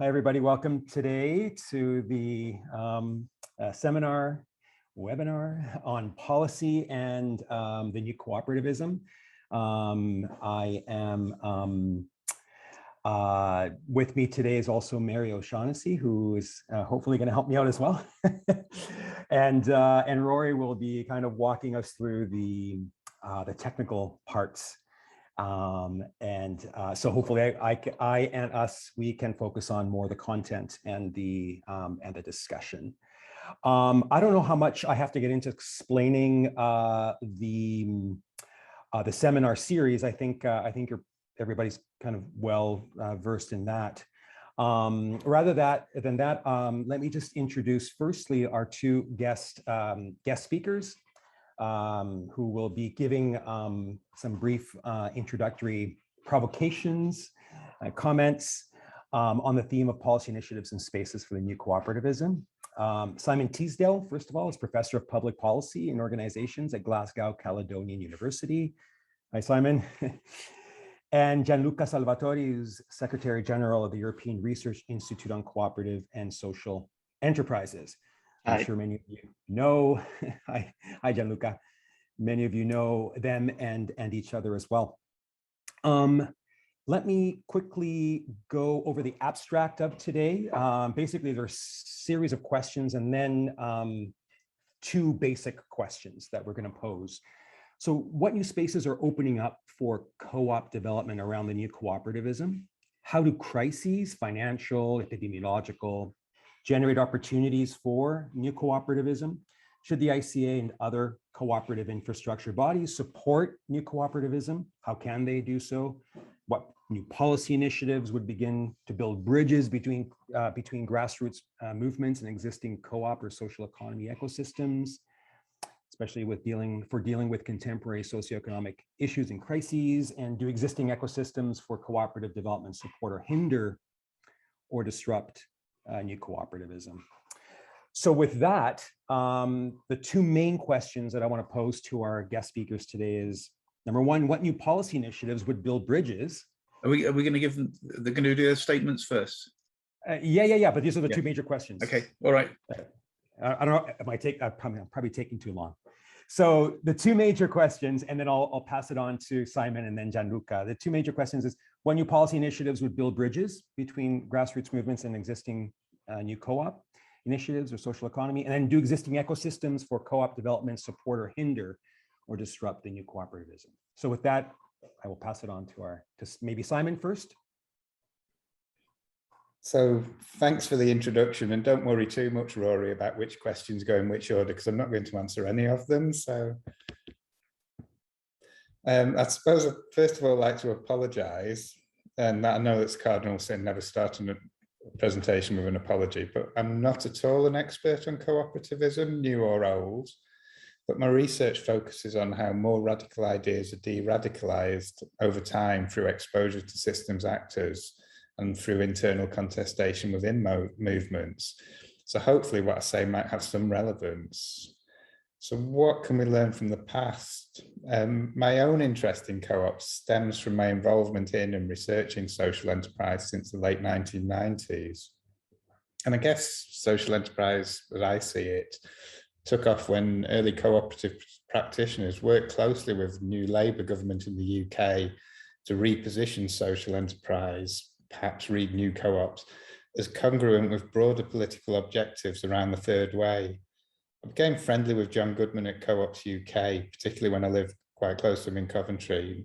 Hi, everybody. Welcome today to the webinar on policy and the new cooperativism. I am with me today is also Mary O'Shaughnessy, who is hopefully going to help me out as well. and Rory will be kind of walking us through the technical parts. So hopefully I and us, we can focus on more the content and the discussion. I don't know how much I have to get into explaining the seminar series. I think everybody's kind of well versed in that. Rather than that, let me just introduce firstly our two guest speakers. Who will be giving some brief introductory provocations, comments on the theme of policy initiatives and spaces for the new cooperativism. Simon Teasdale, first of all, is Professor of Public Policy and Organizations at Glasgow Caledonian University. Hi, Simon. And Gianluca Salvatori, who's Secretary General of the European Research Institute on Cooperative and Social Enterprises. I'm sure many of you know. Hi, Gianluca. Many of you know them and each other as well. Let me quickly go over the abstract of today. Basically, there's a series of questions and then two basic questions that we're going to pose. So what new spaces are opening up for co-op development around the new cooperativism? How do crises, financial, epidemiological, generate opportunities for new cooperativism? Should the ICA and other cooperative infrastructure bodies support new cooperativism? How can they do so? What new policy initiatives would begin to build bridges between grassroots movements and existing co-op or social economy ecosystems, especially with dealing with contemporary socioeconomic issues and crises? And do existing ecosystems for cooperative development support or hinder or disrupt new cooperativism? So with that, the two main questions that I want to pose to our guest speakers today is, number one, what new policy initiatives would build bridges? Are we going to give them, they're going to do their statements first? Yeah, but these are the two major questions. Okay, all right. I don't know, I'm probably taking too long. So the two major questions, and then I'll pass it on to Simon and then Gianluca. The two major questions is, what new policy initiatives would build bridges between grassroots movements and existing new co-op initiatives or social economy? And then, do existing ecosystems for co-op development support or hinder or disrupt the new cooperativism? So with that, I will pass it on to maybe Simon first. So thanks for the introduction, and don't worry too much, Rory, about which questions go in which order, because I'm not going to answer any of them. So I suppose I'd first of all like to apologise, and I know it's cardinal sin never starting a presentation with an apology, but I'm not at all an expert on cooperativism, new or old, but my research focuses on how more radical ideas are de-radicalised over time through exposure to systems actors and through internal contestation within movements. So hopefully what I say might have some relevance. So what can we learn from the past? My own interest in co-ops stems from my involvement in and researching social enterprise since the late 1990s. And I guess social enterprise, as I see it, took off when early cooperative practitioners worked closely with new Labour government in the UK to reposition social enterprise, perhaps read new co-ops, as congruent with broader political objectives around the third way. I became friendly with John Goodman at Co-ops UK, particularly when I lived quite close to him in Coventry. I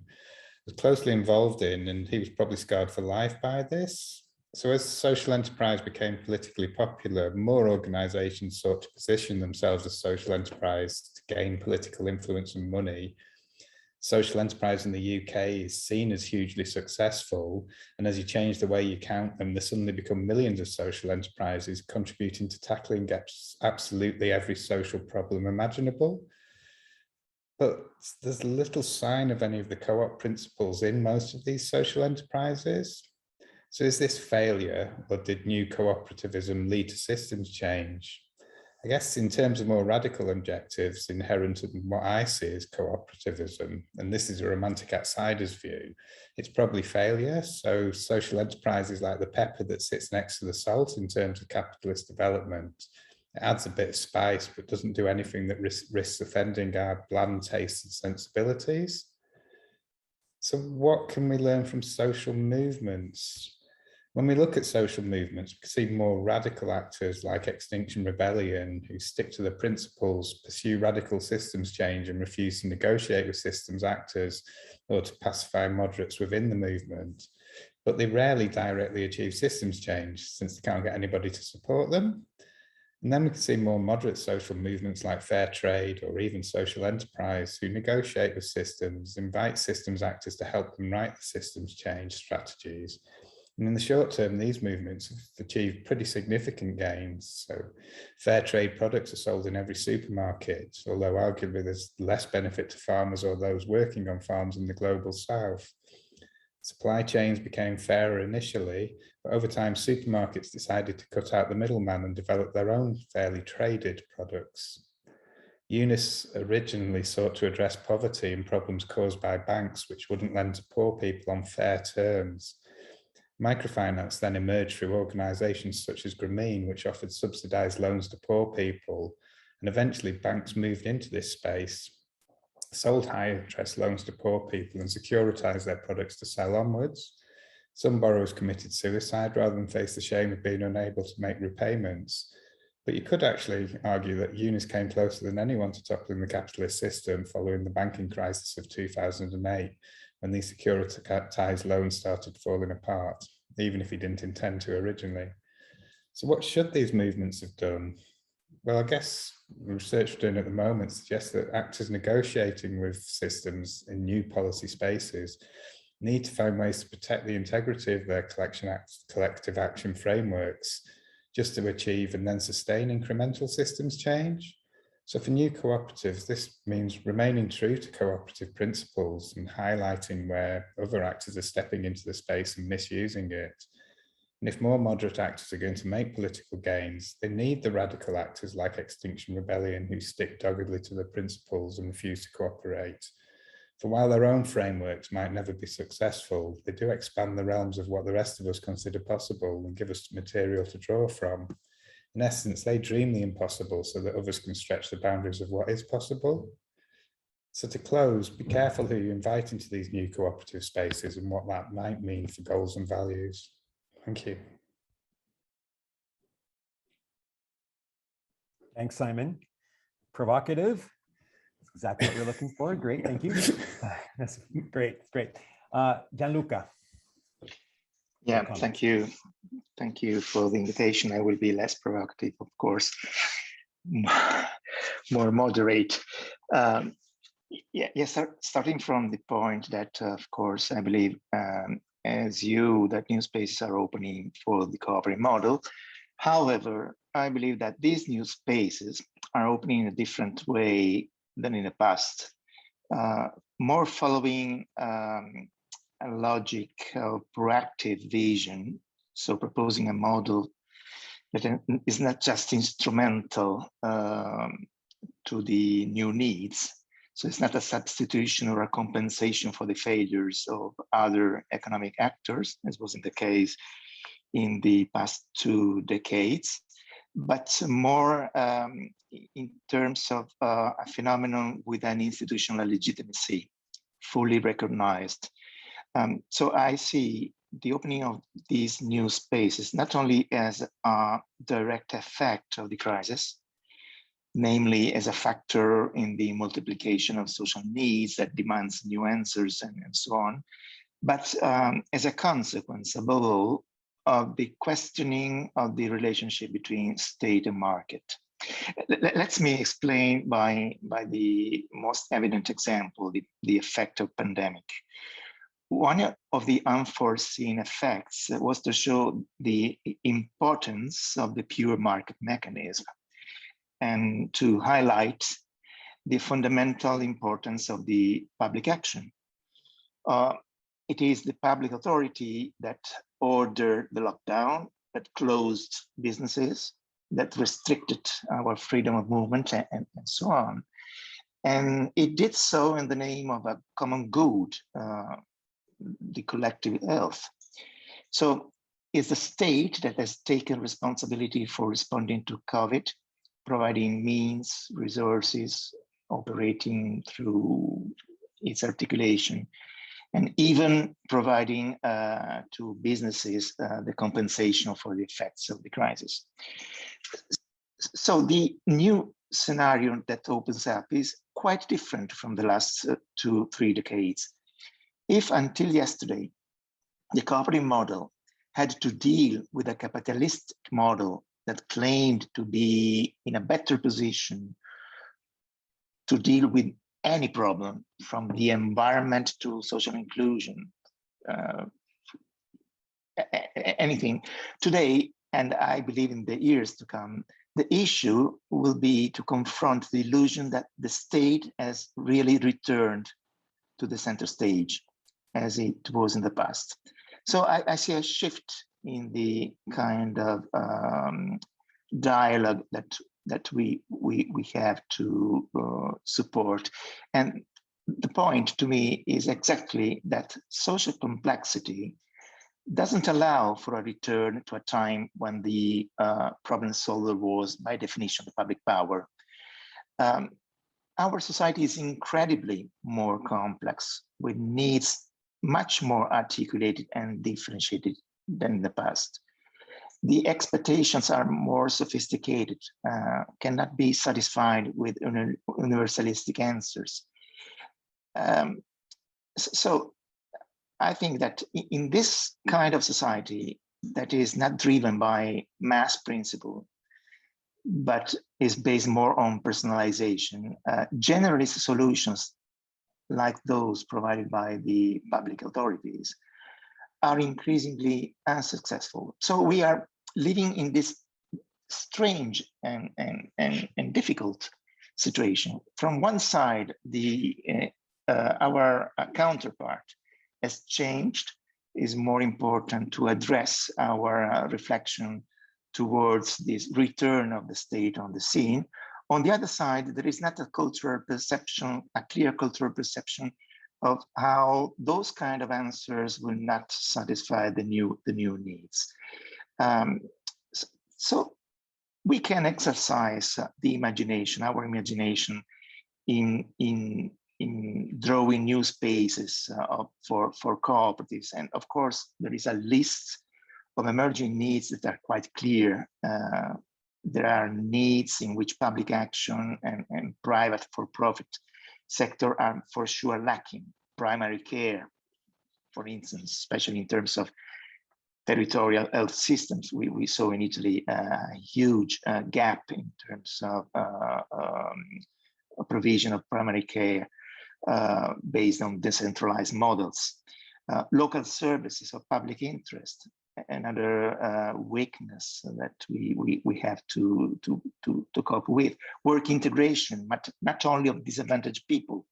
was closely involved in, and he was probably scarred for life by this. So as social enterprise became politically popular, more organisations sought to position themselves as social enterprise to gain political influence and money. Social enterprise in the UK is seen as hugely successful, and as you change the way you count them, there suddenly become millions of social enterprises contributing to tackling absolutely every social problem imaginable. But there's little sign of any of the co-op principles in most of these social enterprises. So is this failure, or did new cooperativism lead to systems change? I guess in terms of more radical objectives, inherent in what I see as cooperativism, and this is a romantic outsider's view, it's probably failure. So social enterprise is like the pepper that sits next to the salt in terms of capitalist development. It adds a bit of spice, but doesn't do anything that risks offending our bland tastes and sensibilities. So what can we learn from social movements? When we look at social movements, we can see more radical actors like Extinction Rebellion, who stick to the principles, pursue radical systems change, and refuse to negotiate with systems actors or to pacify moderates within the movement. But they rarely directly achieve systems change since they can't get anybody to support them. And then we can see more moderate social movements like fair trade or even social enterprise who negotiate with systems, invite systems actors to help them write the systems change strategies. And in the short term, these movements have achieved pretty significant gains. So fair trade products are sold in every supermarket, although arguably there's less benefit to farmers or those working on farms in the global south. Supply chains became fairer initially, but over time supermarkets decided to cut out the middleman and develop their own fairly traded products. EURICSE originally sought to address poverty and problems caused by banks which wouldn't lend to poor people on fair terms. Microfinance then emerged through organisations such as Grameen, which offered subsidised loans to poor people, and eventually banks moved into this space, sold high interest loans to poor people and securitized their products to sell onwards. Some borrowers committed suicide rather than face the shame of being unable to make repayments. But you could actually argue that EURICSE came closer than anyone to toppling the capitalist system following the banking crisis of 2008, when these securitized loans started falling apart, even if he didn't intend to originally. So what should these movements have done? Well, I guess the research we're doing at the moment suggests that actors negotiating with systems in new policy spaces need to find ways to protect the integrity of their collective action frameworks just to achieve and then sustain incremental systems change. So for new cooperatives, this means remaining true to cooperative principles and highlighting where other actors are stepping into the space and misusing it. And if more moderate actors are going to make political gains, they need the radical actors like Extinction Rebellion who stick doggedly to the principles and refuse to cooperate. For while their own frameworks might never be successful, they do expand the realms of what the rest of us consider possible and give us material to draw from. In essence, they dream the impossible so that others can stretch the boundaries of what is possible. So to close, be careful who you invite into these new cooperative spaces and what that might mean for goals and values. Thank you. Thanks, Simon. Provocative. That's exactly what we're looking for. Great, thank you. That's great, great. Gianluca. Yeah, thank you. Thank you for the invitation. I will be less provocative, of course, more moderate. Starting from the point that, of course, I believe, as you, that new spaces are opening for the cooperative model. However, I believe that these new spaces are opening in a different way than in the past, more following a logic of proactive vision. So proposing a model that is not just instrumental to the new needs. So it's not a substitution or a compensation for the failures of other economic actors, as was in the case in the past 2 decades, but more in terms of a phenomenon with an institutional legitimacy, fully recognized. So I see the opening of these new spaces not only as a direct effect of the crisis, namely as a factor in the multiplication of social needs that demands new answers and so on, but as a consequence, above all, of the questioning of the relationship between state and market. Let me explain by the most evident example, the effect of pandemic. One of the unforeseen effects was to show the importance of the pure market mechanism and to highlight the fundamental importance of the public action. It is the public authority that ordered the lockdown, that closed businesses, that restricted our freedom of movement and so on. And it did so in the name of a common good, the collective health. So it's the state that has taken responsibility for responding to COVID, providing means, resources, operating through its articulation, and even providing to businesses the compensation for the effects of the crisis. So the new scenario that opens up is quite different from the last 2-3 decades. If until yesterday, the cooperative model had to deal with a capitalist model that claimed to be in a better position to deal with any problem, from the environment to social inclusion, anything. Today, and I believe in the years to come, the issue will be to confront the illusion that the state has really returned to the center stage as it was in the past. So I see a shift in the kind of dialogue that we have to support. And the point to me is exactly that social complexity doesn't allow for a return to a time when the problem solver was, by definition, the public power. Our society is incredibly more complex, with needs much more articulated and differentiated than in the past. The expectations are more sophisticated, cannot be satisfied with universalistic answers. So I think that in this kind of society that is not driven by mass principle, but is based more on personalization, generalist solutions like those provided by the public authorities are increasingly unsuccessful. So we are living in this strange and difficult situation. From one side, our counterpart has changed, is more important to address our reflection towards this return of the state on the scene. On the other side, there is not a cultural perception, a clear cultural perception of how those kind of answers will not satisfy the new needs. So we can exercise the imagination, our imagination, in drawing new spaces for cooperatives. And of course, there is a list of emerging needs that are quite clear. There are needs in which public action and private for-profit sector are for sure lacking. Primary care, for instance, especially in terms of territorial health systems. We saw in Italy a huge gap in terms of provision of primary care based on decentralized models. Local services of public interest, another weakness that we have to cope with. Work integration, but not only of disadvantaged people,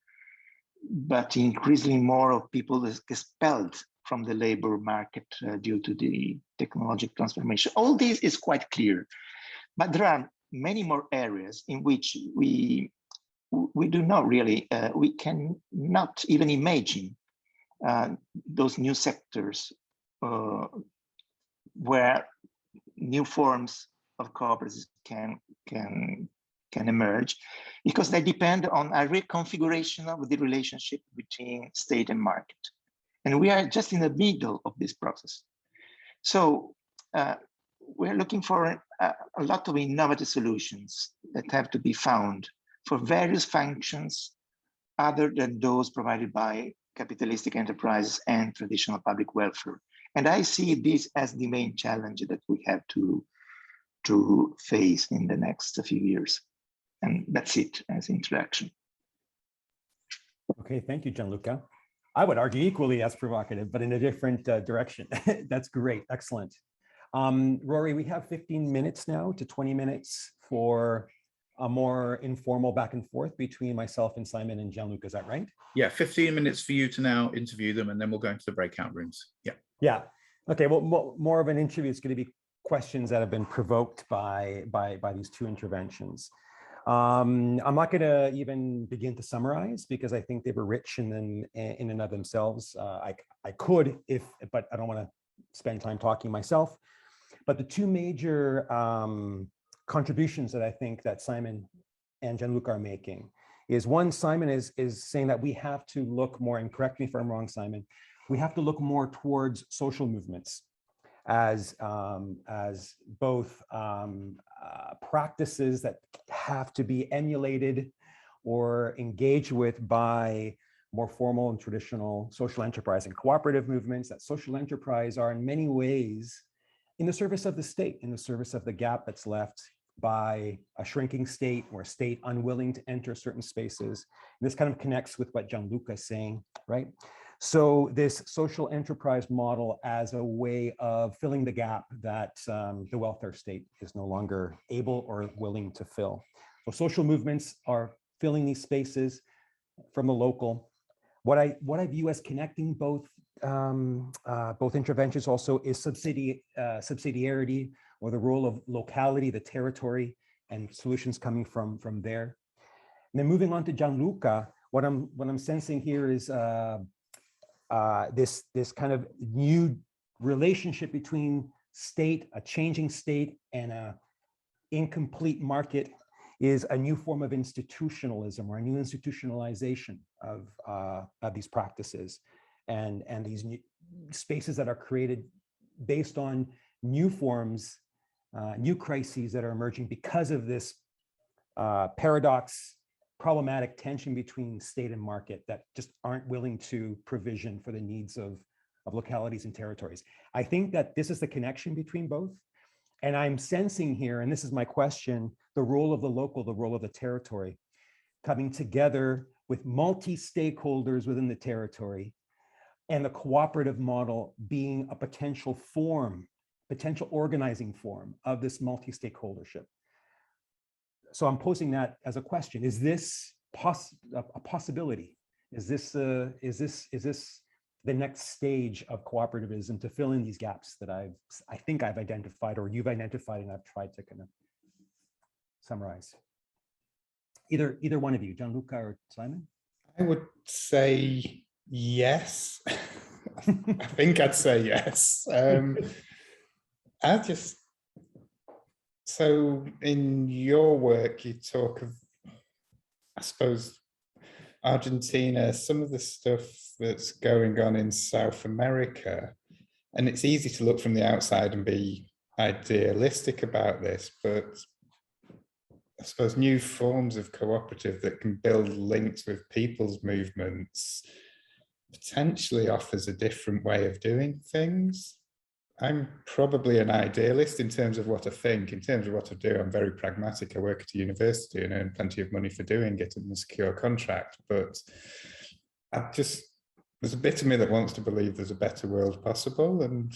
but increasingly more of people expelled from the labor market due to the technological transformation. All this is quite clear, but there are many more areas in which we do not really, we cannot even imagine those new sectors where new forms of cooperatives can emerge, because they depend on a reconfiguration of the relationship between state and market. And we are just in the middle of this process. So we're looking for a lot of innovative solutions that have to be found for various functions other than those provided by capitalistic enterprises and traditional public welfare. And I see this as the main challenge that we have to face in the next few years. And that's it as introduction. Okay, thank you, Gianluca. I would argue equally as provocative, but in a different direction. That's great, excellent. Rory, we have 15 minutes now to 20 minutes for a more informal back and forth between myself and Simon and Gianluca, is that right? Yeah, 15 minutes for you to now interview them, and then we'll go into the breakout rooms. Yeah. Yeah, okay, well, more of an interview is going to be questions that have been provoked by these two interventions. I'm not going to even begin to summarize because I think they were rich in and of themselves. I could, but I don't want to spend time talking myself. But the two major contributions that I think that Simon and Gianluca are making is one, Simon is saying that we have to look more, and correct me if I'm wrong, Simon, we have to look more towards social movements as both practices that have to be emulated or engaged with by more formal and traditional social enterprise and cooperative movements. That social enterprise are in many ways in the service of the state, in the service of the gap that's left by a shrinking state or a state unwilling to enter certain spaces. And this kind of connects with what Gianluca is saying, right? So this social enterprise model as a way of filling the gap that the welfare state is no longer able or willing to fill. So social movements are filling these spaces from the local. What I view as connecting both interventions also is subsidiarity, or the role of locality, the territory, and solutions coming from there. And then moving on to Gianluca, what I'm sensing here is this kind of new relationship between state, a changing state, and a incomplete market is a new form of institutionalism or a new institutionalization of these practices and these new spaces that are created based on new forms, new crises that are emerging because of this paradox, problematic tension between state and market that just aren't willing to provision for the needs of localities and territories. I think that this is the connection between both. And I'm sensing here, and this is my question, the role of the local, the role of the territory, coming together with multi-stakeholders within the territory, and the cooperative model being a potential form, potential organizing form of this multi-stakeholdership. So I'm posing that as a question. Is this a possibility? Is this the next stage of cooperativism to fill in these gaps that I think I've identified, or you've identified, and I've tried to kind of summarize? Either one of you, Gianluca or Simon? I would say yes. I think I'd say yes. So in your work, you talk of, I suppose, Argentina, some of the stuff that's going on in South America, and it's easy to look from the outside and be idealistic about this, but I suppose new forms of cooperative that can build links with people's movements potentially offers a different way of doing things. I'm probably an idealist in terms of what I think. In terms of what I do, I'm very pragmatic. I work at a university and earn plenty of money for doing it in a secure contract. But there's a bit of me that wants to believe there's a better world possible. And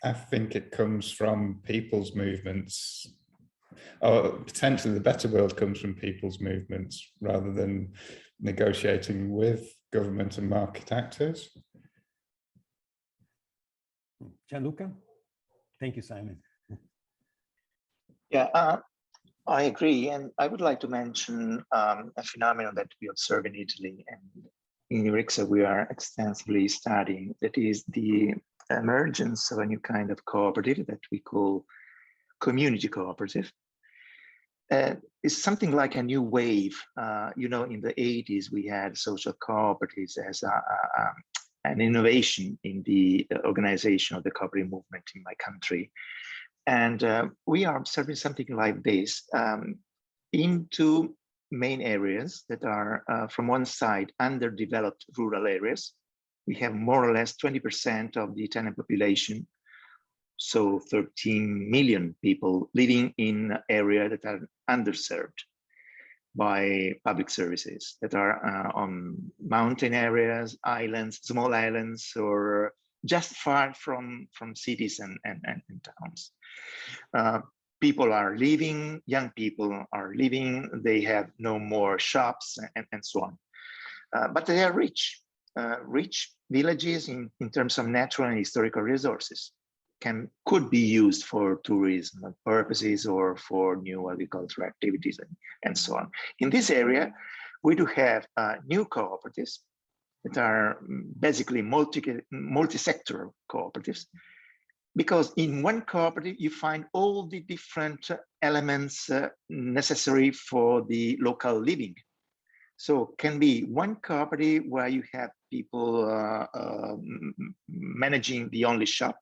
I think it comes from people's movements, or potentially the better world comes from people's movements rather than negotiating with government and market actors. Gianluca? Thank you, Simon. Yeah, I agree. And I would like to mention a phenomenon that we observe in Italy, and in EURICSE we are extensively studying, that is the emergence of a new kind of cooperative that we call community cooperative. It's something like a new wave. In the 80s, we had social cooperatives as an innovation in the organization of the cooperative movement in my country. And we are observing something like this in two main areas that are, from one side, underdeveloped rural areas. We have more or less 20% of the Italian population, so 13 million people living in areas that are underserved by public services, that are on mountain areas, islands, small islands, or just far from cities and towns. People are living, young people are living, they have no more shops and so on. But they are rich villages in terms of natural and historical resources. could be used for tourism purposes or for new agricultural activities and so on. In this area, we do have new cooperatives that are basically multi-sectoral cooperatives, because in one cooperative you find all the different elements necessary for the local living. So can be one cooperative where you have people managing the only shop.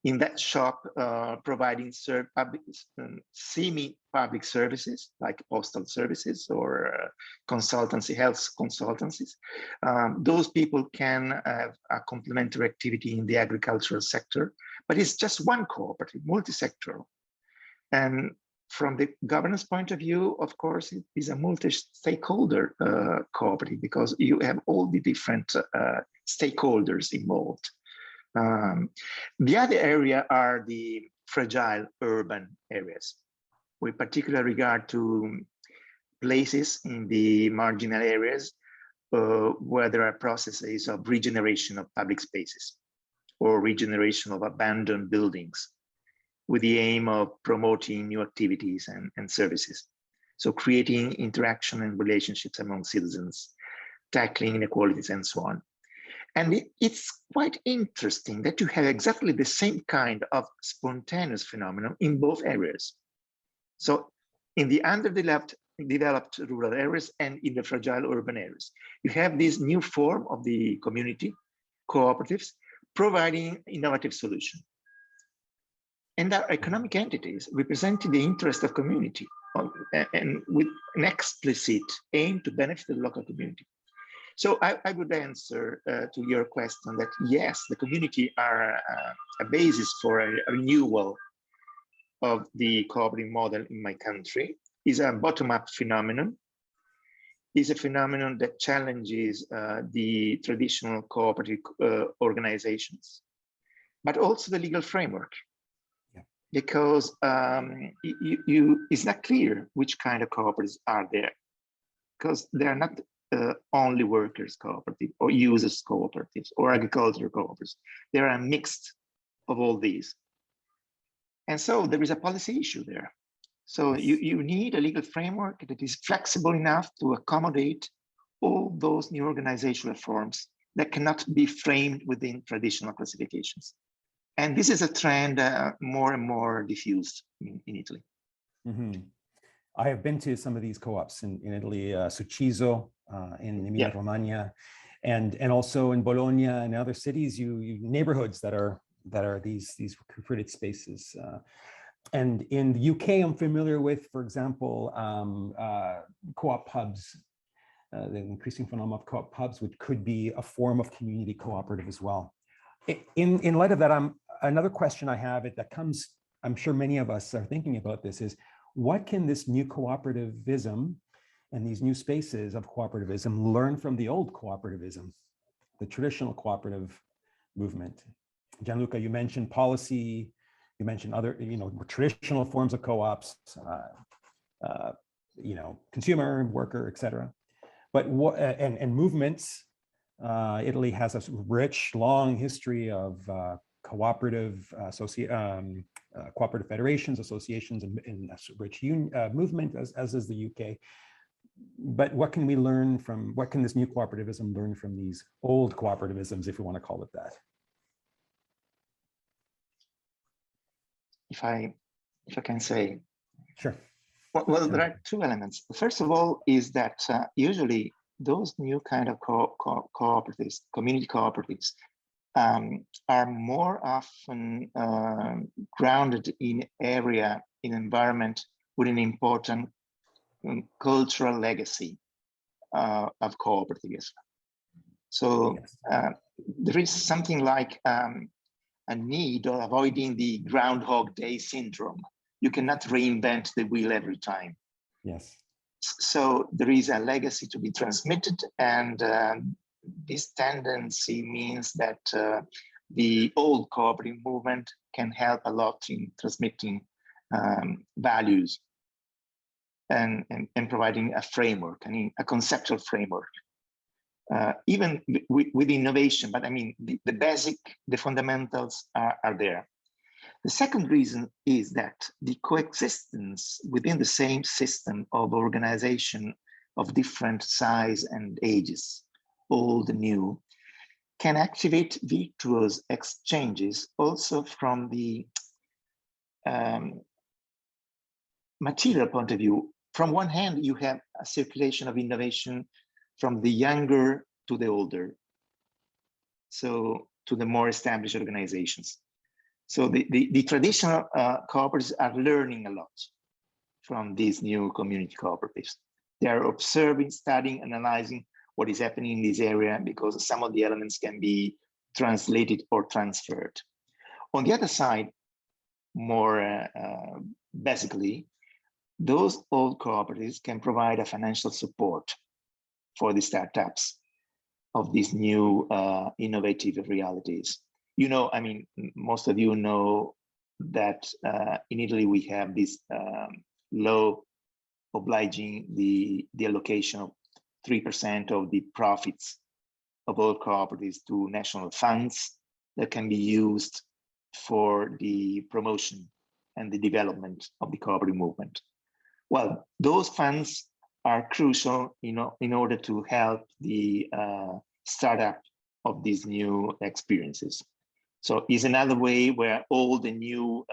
In that shop, providing semi-public services like postal services or consultancy, health consultancies. Those people can have a complementary activity in the agricultural sector, but it's just one cooperative, multi-sectoral. And from the governance point of view, of course, it is a multi-stakeholder cooperative, because you have all the different stakeholders involved. The other area are the fragile urban areas, with particular regard to places in the marginal areas where there are processes of regeneration of public spaces or regeneration of abandoned buildings, with the aim of promoting new activities and services. So creating interaction and relationships among citizens, tackling inequalities and so on. And it's quite interesting that you have exactly the same kind of spontaneous phenomenon in both areas. So in the underdeveloped rural areas and in the fragile urban areas, you have this new form of the community cooperatives providing innovative solutions. And our economic entities representing the interest of community and with an explicit aim to benefit the local community. So I would answer to your question that yes, the community are a basis for a renewal of the cooperative model in my country. Is a bottom-up phenomenon. Is a phenomenon that challenges the traditional cooperative organizations, but also the legal framework. Yeah. Because it's not clear which kind of cooperatives are there, because they are not only workers cooperative or users cooperatives or agricultural cooperatives. There are a mix of all these. And so there is a policy issue there. So you need a legal framework that is flexible enough to accommodate all those new organizational forms that cannot be framed within traditional classifications. And this is a trend more and more diffused in Italy. Mm-hmm. I have been to some of these co-ops in Italy, Succiso, in Emilia-Romagna, and also in Bologna and other cities, you neighborhoods that are these recruited spaces. And in the UK, I'm familiar with, for example, co-op pubs, the increasing phenomenon of co-op pubs, which could be a form of community cooperative as well. In light of that, another question I have that comes, I'm sure many of us are thinking about this, is what can this new cooperativism and these new spaces of cooperativism learn from the old cooperativism, the traditional cooperative movement? Gianluca, you mentioned policy, you mentioned other, traditional forms of co-ops, consumer, worker, etc. But what and movements? Italy has a rich, long history of cooperative cooperative federations, associations, and a rich movement, as is the UK. But what can we learn from? What can this new cooperativism learn from these old cooperativisms, if we want to call it that? If I can say, sure. Well, there are two elements. First of all, is that usually those new kind of cooperatives, community cooperatives, are more often grounded in environment with an important cultural legacy of cooperativism. So there is something like a need of avoiding the Groundhog Day syndrome. You cannot reinvent the wheel every time. Yes. So there is a legacy to be transmitted, and this tendency means that the old cooperative movement can help a lot in transmitting values and providing a framework, a conceptual framework. Even with innovation, but I mean, the fundamentals are there. The second reason is that the coexistence within the same system of organization of different size and ages, old and new, can activate virtuous exchanges also from the material point of view. From one hand, you have a circulation of innovation from the younger to the older, so to the more established organizations. So the traditional cooperatives are learning a lot from these new community cooperatives. They are observing, studying, analyzing what is happening in this area, because some of the elements can be translated or transferred. On the other side, more basically, those old cooperatives can provide a financial support for the startups of these new innovative realities. You know, I mean, most of you know that in Italy we have this law obliging the allocation of 3% of the profits of all cooperatives to national funds that can be used for the promotion and the development of the cooperative movement. Well, those funds are crucial, you know, in order to help the startup of these new experiences. So it's another way where old and new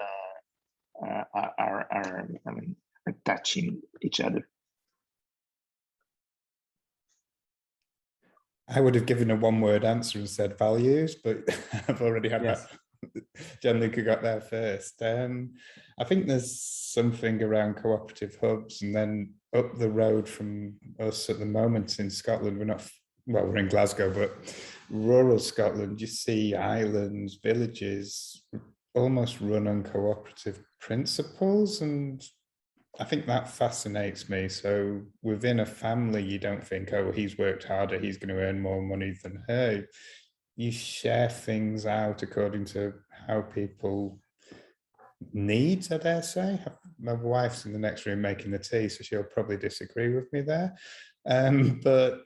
are touching each other. I would have given a one-word answer and said values, but I've already had that. Gianluca got there first. I think there's something around cooperative hubs, and then up the road from us at the moment in Scotland, we're in Glasgow, but rural Scotland, you see islands, villages almost run on cooperative principles, and I think that fascinates me. So within a family, you don't think, oh, he's worked harder, he's going to earn more money than her. You share things out according to how people needs, I dare say. My wife's in the next room making the tea, so she'll probably disagree with me there. But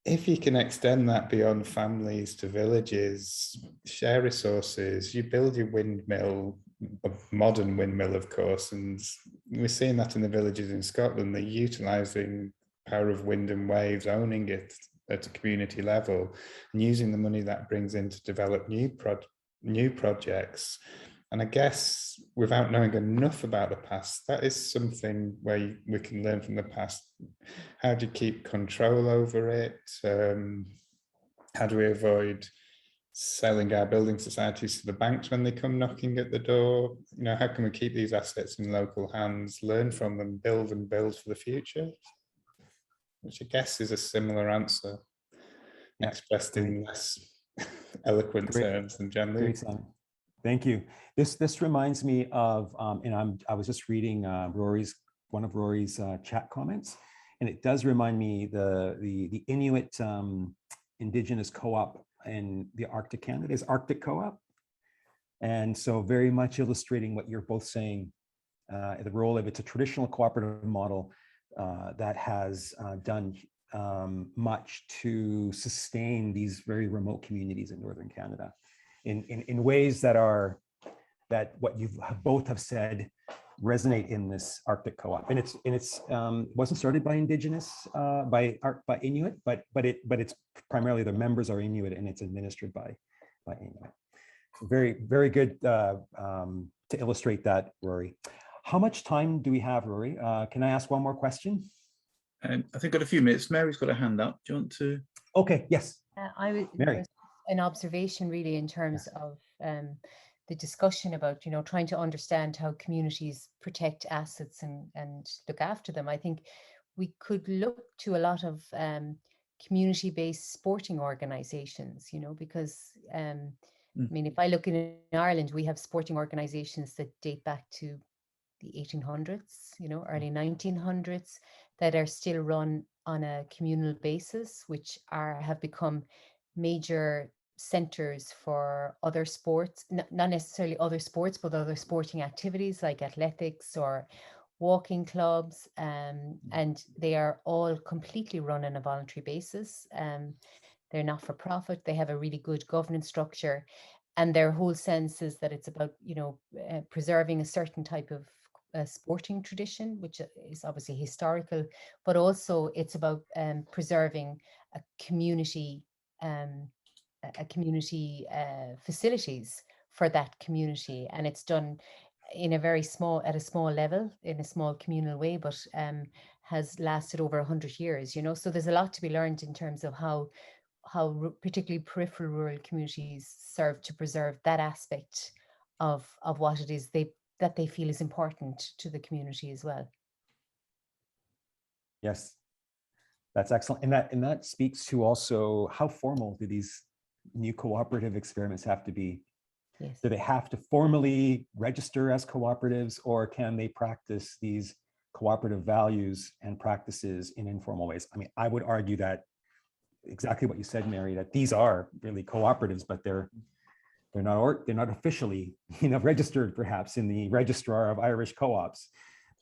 if you can extend that beyond families to villages, share resources, you build your windmill, a modern windmill, of course, and we're seeing that in the villages in Scotland. They're utilising power of wind and waves, owning it at a community level, and using the money that brings in to develop new projects. And I guess without knowing enough about the past, that is something where we can learn from the past. How do you keep control over it? How do we avoid selling our building societies to the banks when they come knocking at the door? You know, how can we keep these assets in local hands, learn from them, build and build for the future? Which I guess is a similar answer, expressed in less eloquent terms than Gianluca. Thank you. This reminds me of, and I was just reading one of Rory's chat comments, and it does remind me the Inuit indigenous co-op in the Arctic Canada is Arctic Co-op, and so very much illustrating what you're both saying. The role of it's a traditional cooperative model that has done much to sustain these very remote communities in Northern Canada in ways that what you both have said resonate in this Arctic Co-op, and it's wasn't started by Indigenous by Inuit, but it's primarily the members are Inuit, and it's administered by Inuit. Very good to illustrate that, Rory. How much time do we have, Rory? Can I ask one more question? I think I've got a few minutes. Mary's got a hand up. Do you want to? Okay, yes. Mary. An observation really in terms of the discussion about, you know, trying to understand how communities protect assets and look after them. I think we could look to a lot of community-based sporting organizations, you know, because I mean, if I look in Ireland, we have sporting organizations that date back to the 1800s, you know, early 1900s, that are still run on a communal basis, which have become major centers for other sports, not necessarily other sports, but other sporting activities like athletics or walking clubs, and they are all completely run on a voluntary basis. They're not for profit. They have a really good governance structure, and their whole sense is that it's about, you know, preserving a certain type of sporting tradition, which is obviously historical, but also it's about preserving a community facilities for that community, and it's done in a very small, at a small level, in a small communal way, but has lasted over 100 years, you know. So there's a lot to be learned in terms of how particularly peripheral rural communities serve to preserve that aspect of what it is that they feel is important to the community as well. Yes, that's excellent. And that speaks to also how formal do these new cooperative experiments have to be? Yes. Do they have to formally register as cooperatives, or can they practice these cooperative values and practices in informal ways? I mean, I would argue that exactly what you said, Mary, that these are really cooperatives, but they're not officially, you know, registered perhaps in the registrar of Irish co-ops,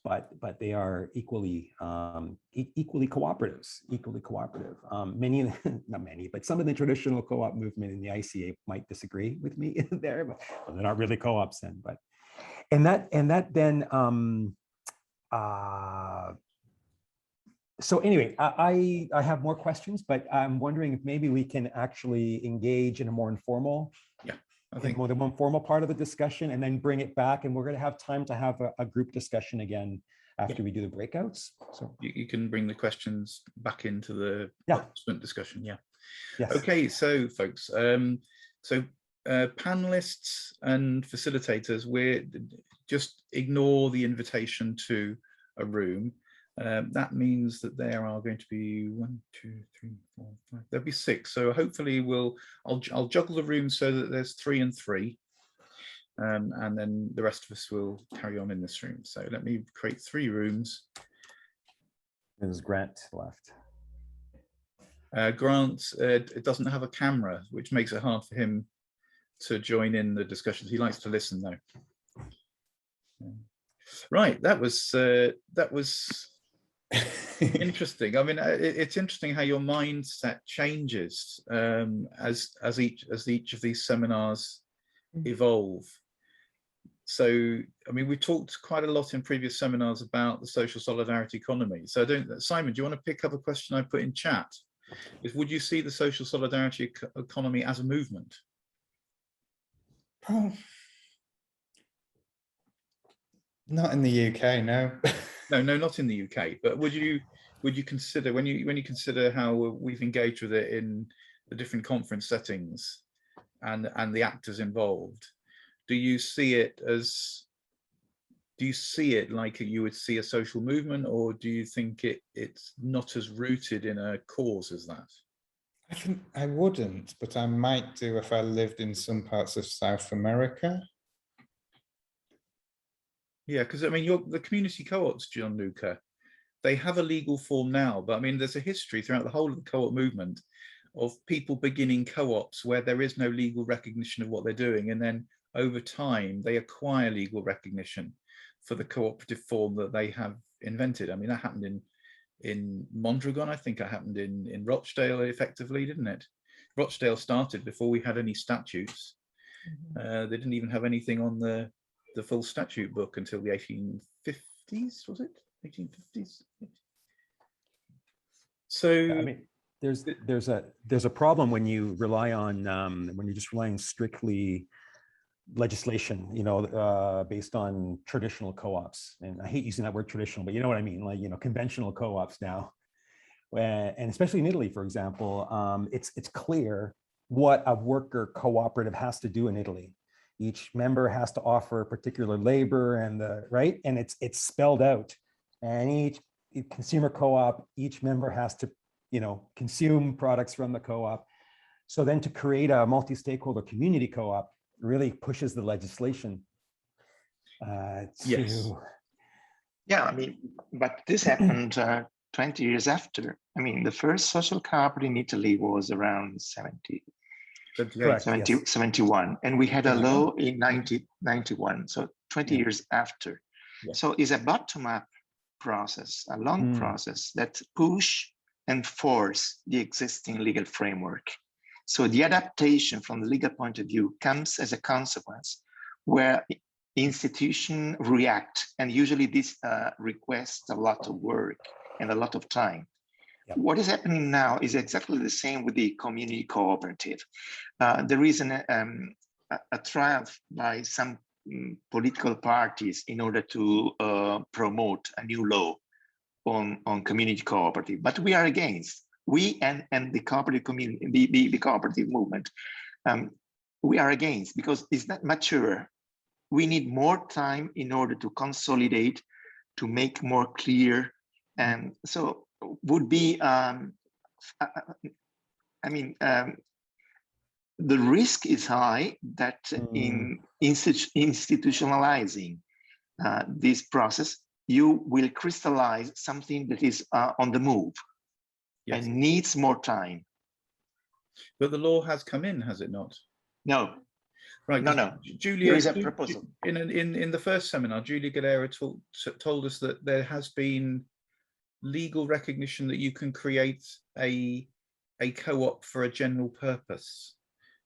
but they are equally cooperatives, equally cooperative. Many, not many, but some of the traditional co-op movement in the ICA might disagree with me there, but well, they're not really co-ops then. But and that then so anyway, I have more questions, but I'm wondering if maybe we can actually engage in a more informal, I think more the more formal part of the discussion, and then bring it back. And we're going to have time to have a group discussion again after we do the breakouts. So you can bring the questions back into the discussion. Yeah. Yes. Okay, so folks, panelists and facilitators, we're just ignore the invitation to a room. That means that there are going to be 1, 2, 3, 4, 5. There'll be 6. So hopefully I'll juggle the room so that there's 3 and 3, and then the rest of us will carry on in this room. So let me create 3 rooms. There's Grant left. Grant it doesn't have a camera, which makes it hard for him to join in the discussions. He likes to listen though. Right, that was interesting. I mean, it's interesting how your mindset changes as each of these seminars evolve. So, I mean, we talked quite a lot in previous seminars about the social solidarity economy. So, Simon, do you want to pick up a question I put in chat? Would you see the social solidarity economy as a movement? Oh, not in the UK, no. No, not in the UK. But would you consider, when you consider how we've engaged with it in the different conference settings and the actors involved, do you see it like you would see a social movement, or do you think it's not as rooted in a cause as that? I think I wouldn't, but I might do if I lived in some parts of South America. Yeah, because I mean, the community co-ops, Gianluca, they have a legal form now, but I mean, there's a history throughout the whole of the co-op movement of people beginning co-ops where there is no legal recognition of what they're doing, and then over time they acquire legal recognition for the cooperative form that they have invented. I mean, that happened in Mondragon. I think it happened in Rochdale, effectively, didn't it? Rochdale started before we had any statutes. They didn't even have anything on the full statute book until the 1850s, was it? 1850s. So I mean, there's a problem when you rely on when you're just relying strictly legislation, you know, based on traditional co-ops. And I hate using that word traditional, but you know what I mean, like, you know, conventional co-ops now. And especially in Italy, for example, it's clear what a worker cooperative has to do in Italy. Each member has to offer particular labor and and it's spelled out. And each consumer co-op, each member has to, you know, consume products from the co-op. So then to create a multi-stakeholder community co-op really pushes the legislation yes. Yeah, I mean, but this happened 20 years after. I mean, the first social cooperative in Italy was around 71, and we had a law in 1991, so 20 years after. Yeah. So it's a bottom-up process, a long process that push and force the existing legal framework. So the adaptation from the legal point of view comes as a consequence where institutions react, and usually this requests a lot of work and a lot of time. Yep. What is happening now is exactly the same with the community cooperative. There is a triumph by some political parties in order to promote a new law on community cooperative, but we are against. We and the cooperative community, the cooperative movement, we are against because it's not mature. We need more time in order to consolidate, to make more clear, and so would be. The risk is high that in institutionalizing this process, you will crystallize something that is on the move. Yes. And needs more time. But the law has come in, has it not? No. Right. No. Julia, there is a proposal. In the first seminar, Julia Galera told us that there has been legal recognition that you can create a co-op for a general purpose.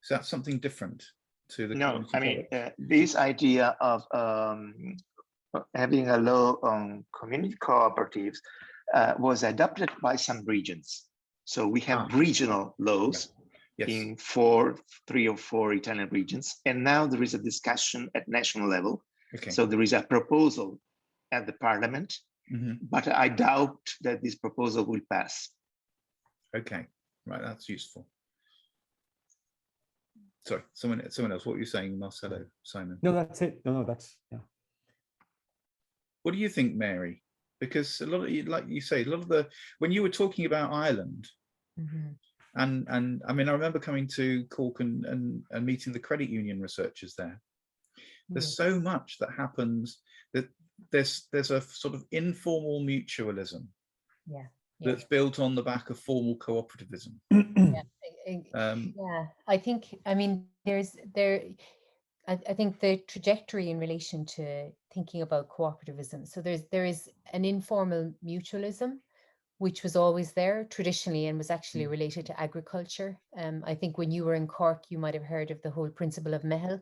Is that something different to the? No, I mean this idea of having a law on community cooperatives was adopted by some regions. So we have regional laws in 3 or 4 Italian regions. And now there is a discussion at national level. Okay. So there is a proposal at the parliament, but I doubt that this proposal will pass. Okay, right, that's useful. Sorry, someone else, what were you saying, Marcelo, Simon? No, that's it. No, that's, yeah. What do you think, Mary? Because a lot of, like you say, a lot of the, when you were talking about Ireland, and I mean, I remember coming to Cork and meeting the credit union researchers there. There's so much that happens that there's a sort of informal mutualism that's built on the back of formal cooperativism. I think, I mean, I think the trajectory in relation to thinking about cooperativism. So there is an informal mutualism, which was always there traditionally and was actually related to agriculture. I think when you were in Cork, you might have heard of the whole principle of Mehel,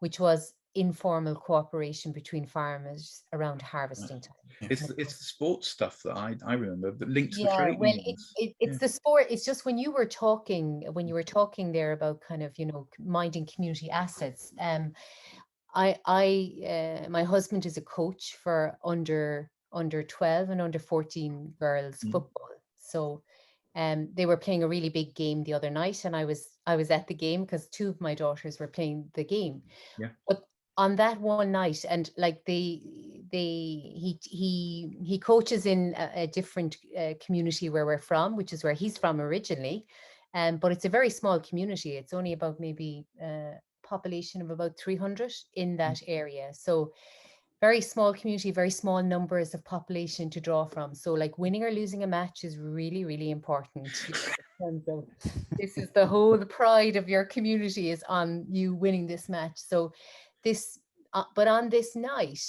which was informal cooperation between farmers around harvesting time. It's the sports stuff that I remember that links the credit unions. It's the sport. It's just when you were talking there about kind of, you know, minding community assets. My husband is a coach for under 12 and under 14 girls football. So they were playing a really big game the other night, and I was at the game because 2 of my daughters were playing the game. Yeah. But on that one night, and like he coaches in a different community where we're from, which is where he's from originally, but it's a very small community. It's only about maybe population of about 300 in that area. So very small community, very small numbers of population to draw from. So like winning or losing a match is really, really important. In terms of, this is the pride of your community is on you winning this match. So this, but on this night,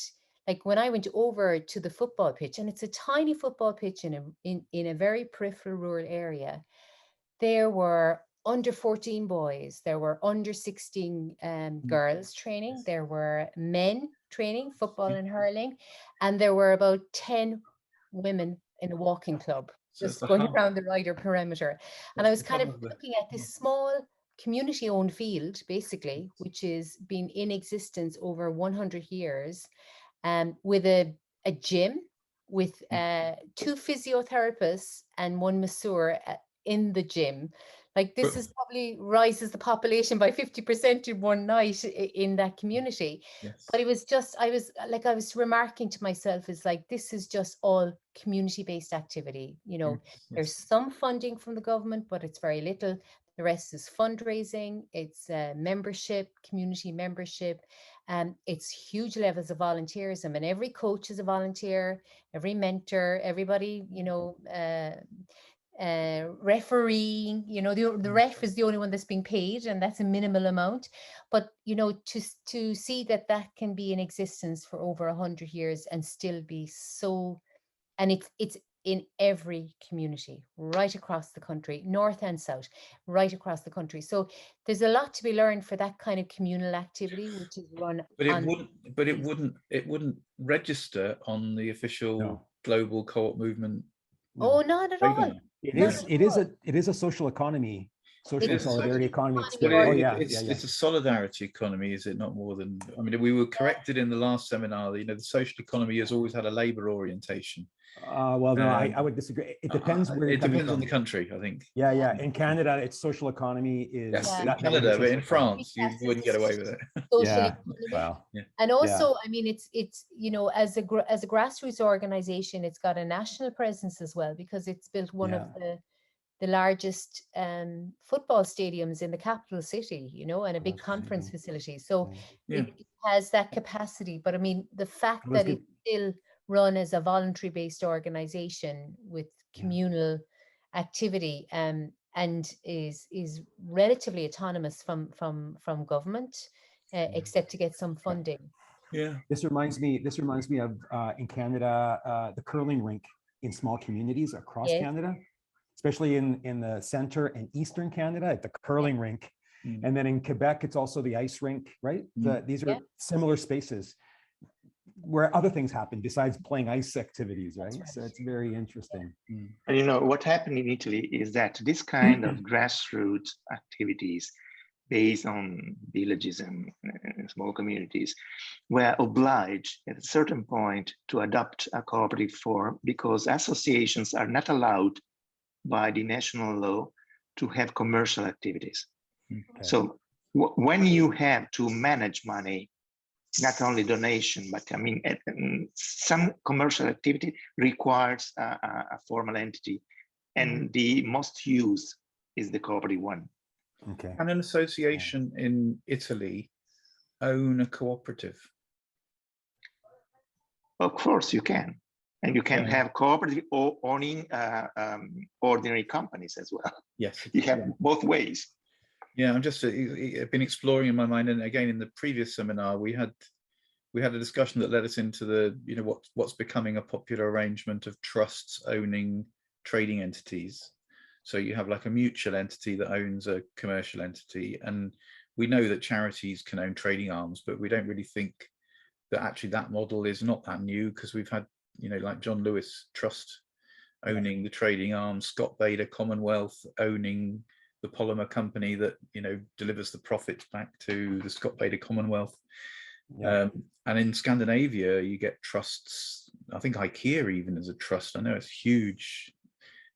like when I went over to the football pitch, and it's a tiny football pitch in a very peripheral rural area, there were under 14 boys, there were under 16 girls training, there were men training football and hurling, and there were about 10 women in a walking club, just going around the wider perimeter. And I was kind of looking at this small community-owned field, basically, which has been in existence over 100 years, with a gym, with 2 physiotherapists and 1 masseur in the gym. Like this is probably rises the population by 50% in one night in that community. Yes. But it was just, I was remarking to myself, is like, this is just all community-based activity. You know, there's some funding from the government, but it's very little. The rest is fundraising, it's membership, community membership, it's huge levels of volunteerism, and every coach is a volunteer, every mentor, everybody, you know, refereeing, you know, the ref is the only one that's being paid, and that's a minimal amount. But you know, to see that can be in existence for over 100 years and still be so, and it's in every community right across the country, north and south, right across the country. So there's a lot to be learned for that kind of communal activity, which is run But on. it wouldn't register on the official No. global co-op movement. Oh, not at all. It is a social economy, social It's a solidarity social economy. economy. It's a solidarity economy, is it not more than? I mean, we were corrected in the last seminar. The social economy has always had a labour orientation. Well, no, I would disagree. It depends where it depends on from. the country, I think. Yeah. In Canada, it's social economy is. Yes, in Yeah. Canada, but in France, you wouldn't get away with it. Social Yeah. economy. Wow. And also, I mean, it's as a grassroots organization, it's got a national presence as well, because it's built one of the largest football stadiums in the capital city, and a big conference facility. So it has that capacity. But I mean, the fact that it's still run as a voluntary based organization with communal activity and is relatively autonomous from government, except to get some funding. Yeah. This reminds me of in Canada, the curling rink in small communities across Canada, especially in the center and eastern Canada, at the curling rink. And then in Quebec, it's also the ice rink, right? These are similar spaces where other things happen besides playing ice activities, right? So it's very interesting. And what happened in Italy is that this kind of grassroots activities based on villages and small communities were obliged at a certain point to adopt a cooperative form, because associations are not allowed by the national law to have commercial activities. So when you have to manage money, not only donation, but I mean, some commercial activity requires a formal entity, and the most used is the cooperative one. Can an association in Italy own a cooperative? Of course you can. And you can have cooperative owning ordinary companies as well. Yes. You have both ways. Yeah, I've been exploring in my mind, and again in the previous seminar we had a discussion that led us into the what's becoming a popular arrangement of trusts owning trading entities. So you have like a mutual entity that owns a commercial entity, and we know that charities can own trading arms, but we don't really think that actually that model is not that new, because we've had like John Lewis Trust owning the trading arm, Scott Bader Commonwealth owning the polymer company that delivers the profits back to the Scott Bader Commonwealth. And in Scandinavia you get trusts. I think IKEA even as a trust. I know it's huge,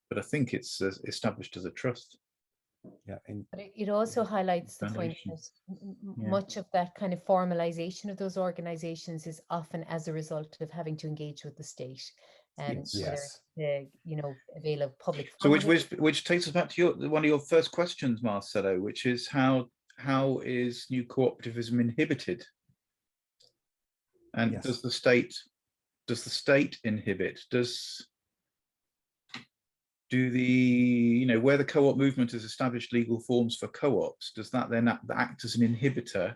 but I think it's established as a trust. But it also highlights the point that much of that kind of formalization of those organizations is often as a result of having to engage with the state, and avail of public funding. So which takes us back to one of your first questions, Marcelo, which is how is new cooperativism inhibited, and does the state inhibit? Do the where the co-op movement has established legal forms for co-ops, does that then act as an inhibitor?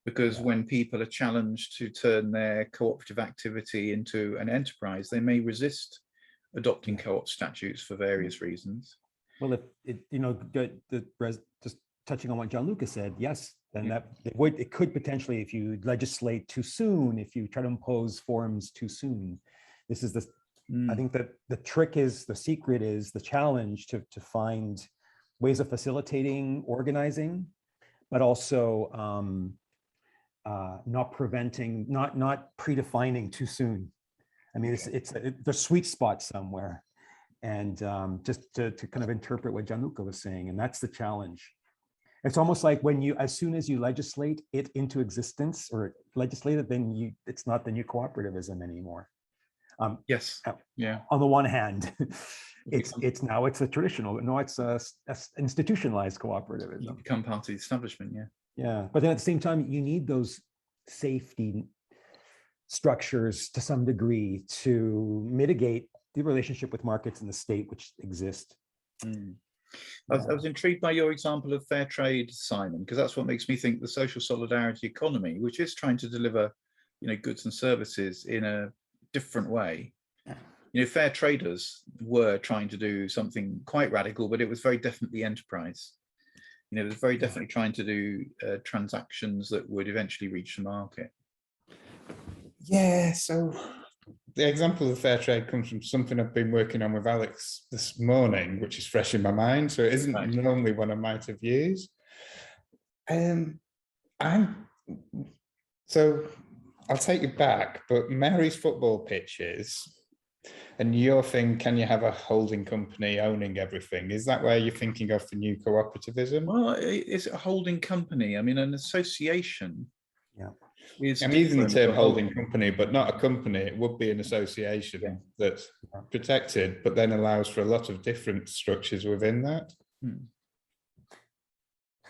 Because when people are challenged to turn their cooperative activity into an enterprise, they may resist adopting co-op statutes for various reasons. Well, just touching on what Gianluca said, yes, then it could potentially, if you legislate too soon, if you try to impose forms too soon. This is I think that the secret is the challenge to find ways of facilitating organizing, but also not predefining too soon. I mean, it's the sweet spot somewhere, and just to kind of interpret what Gianluca was saying, and that's the challenge. It's almost like as soon as you legislate it into existence or legislate it, then it's not the new cooperativism anymore. Yes. Yeah. On the one hand, it's a traditional. No, it's a institutionalized cooperativism. You become part of the establishment. Yeah. Yeah, but then at the same time, you need those safety structures to some degree to mitigate the relationship with markets and the state, which exist. I was intrigued by your example of fair trade, Simon, because that's what makes me think the social solidarity economy, which is trying to deliver, goods and services in a different way, You know, fair traders were trying to do something quite radical, but it was very definitely enterprise. You know, it was very definitely trying to do transactions that would eventually reach the market. Yeah, so the example of fair trade comes from something I've been working on with Alex this morning, which is fresh in my mind. So it isn't normally one I might have used. So I'll take you back, but Mary's football pitches, and your thing, can you have a holding company owning everything? Is that where you're thinking of the new cooperativism? Well, it's a holding company. I mean, an association. Yeah. I'm using the term holding company, but not a company. It would be an association that's protected, but then allows for a lot of different structures within that.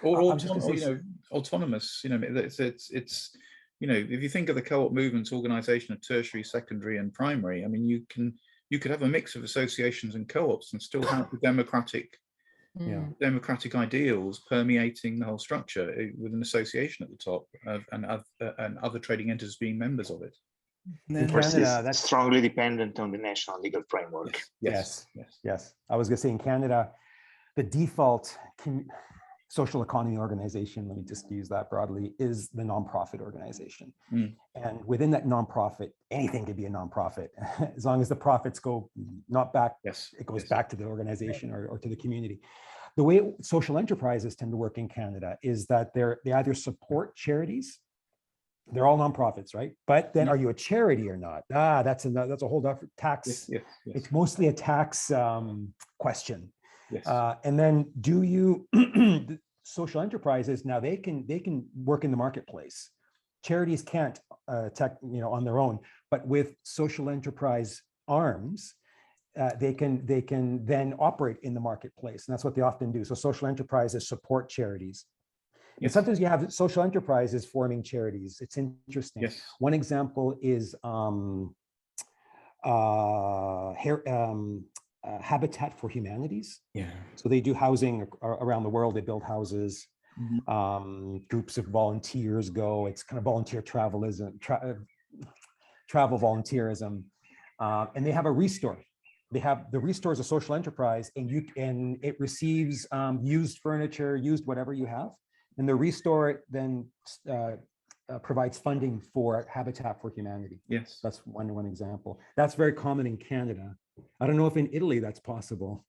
Or you know, autonomous. You know, it's you know, if you think of the co-op movement's organisation of tertiary, secondary, and primary, I mean, you could have a mix of associations and co-ops and still have the democratic ideals permeating the whole structure, with an association at the top and other trading entities being members of it. In Canada, that's strongly dependent on the national legal framework. Yes. I was going to say, in Canada, the default social economy organization, let me just use that broadly, is the nonprofit organization. And within that nonprofit, anything can be a nonprofit, as long as the profits go not back, it goes back to the organization or to the community. The way social enterprises tend to work in Canada is that they either support charities, they're all nonprofits, right? But then are you a charity or not? That's a whole different tax. It's mostly a tax question. And then do you social enterprises, now they can work in the marketplace. Charities can't on their own, but with social enterprise arms, they can then operate in the marketplace, and that's what they often do. So social enterprises support charities. And sometimes you have social enterprises forming charities. It's interesting. One example is Habitat for Humanities. So they do housing around the world. They build houses. Groups of volunteers go. It's kind of volunteer travel volunteerism, and they have a restore. They have the restore is a social enterprise, and it receives used furniture, used whatever you have, and the restore then provides funding for Habitat for Humanity. That's one example. That's very common in Canada. I don't know if in Italy that's possible.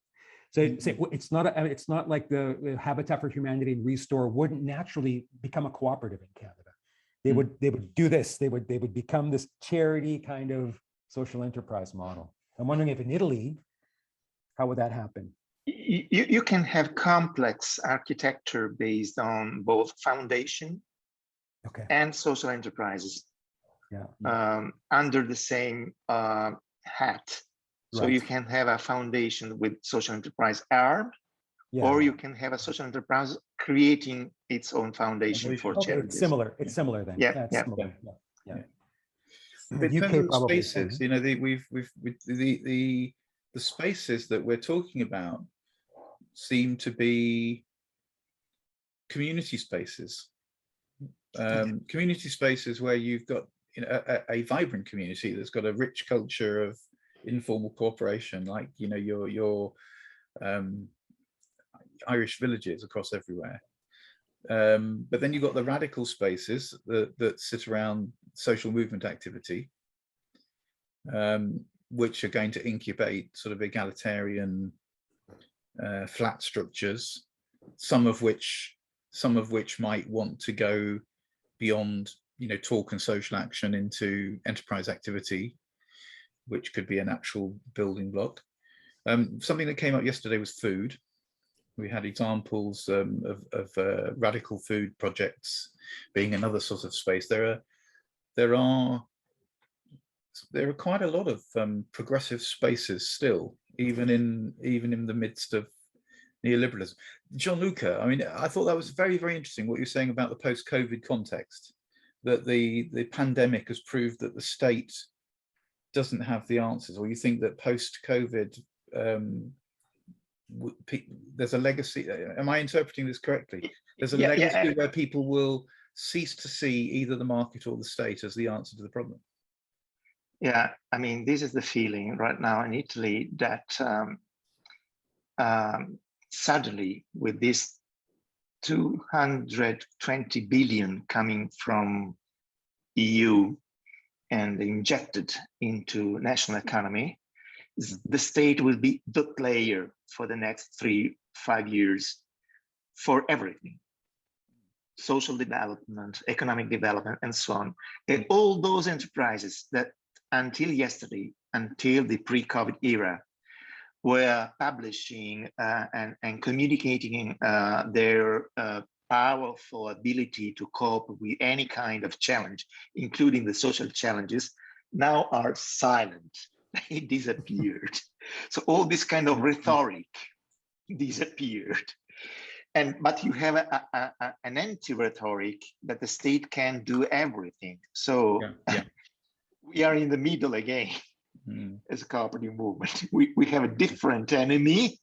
So it's not like the Habitat for Humanity and Restore wouldn't naturally become a cooperative in Canada. They would do this. They would become this charity kind of social enterprise model. I'm wondering if in Italy, how would that happen? You can have complex architecture based on both foundation and social enterprises under the same hat. So you can have a foundation with social enterprise arm, or you can have a social enterprise creating its own foundation for charities. It's similar then. Similar. In terms of spaces, you know, the spaces that we're talking about seem to be community spaces. Community spaces where you've got, you know, a vibrant community that's got a rich culture of informal cooperation, like, you know, your Irish villages across everywhere. But then you've got the radical spaces that sit around social movement activity, which are going to incubate sort of egalitarian flat structures, some of which might want to go beyond, you know, talk and social action into enterprise activity, which could be an actual building block. Something that came up yesterday was food. We had examples of radical food projects being another sort of space. There are quite a lot of progressive spaces still, even in the midst of neoliberalism. Gianluca, I mean, I thought that was very, very interesting what you're saying about the post-COVID context, that the pandemic has proved that the state doesn't have the answers, or you think that post-COVID there's a legacy. Am I interpreting this correctly? There's a legacy where people will cease to see either the market or the state as the answer to the problem. Yeah, I mean, this is the feeling right now in Italy that suddenly with this 220 billion coming from EU and injected into national economy, the state will be the player for the next 3-5 years for everything. Social development, economic development, and so on. And all those enterprises that until yesterday, until the pre-COVID era, were publishing and communicating their powerful ability to cope with any kind of challenge, including the social challenges, now are silent. It disappeared. So all this kind of rhetoric disappeared. But you have an anti-rhetoric that the state can do everything. So we are in the middle again. As a cooperative movement, we have a different enemy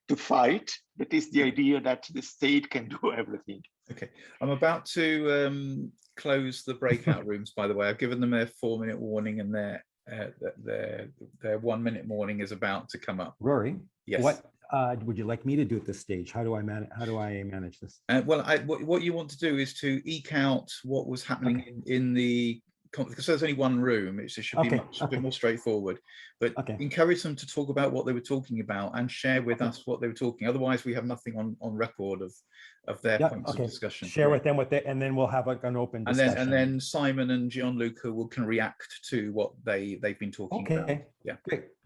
to fight, but it's the idea that the state can do everything. Okay, I'm about to close the breakout rooms. By the way, I've given them a 4-minute warning, and their 1-minute warning is about to come up. Rory, yes. What would you like me to do at this stage? How do I manage this? Well, what you want to do is to eke out what was happening in the, because there's only one room, it should be a bit more straightforward, but encourage them to talk about what they were talking about and share with us what they were talking. Otherwise, we have nothing on record of their points of discussion. Share with them and then we'll have an open discussion. And then Simon and Gianluca can react to what they've been talking about. Yeah,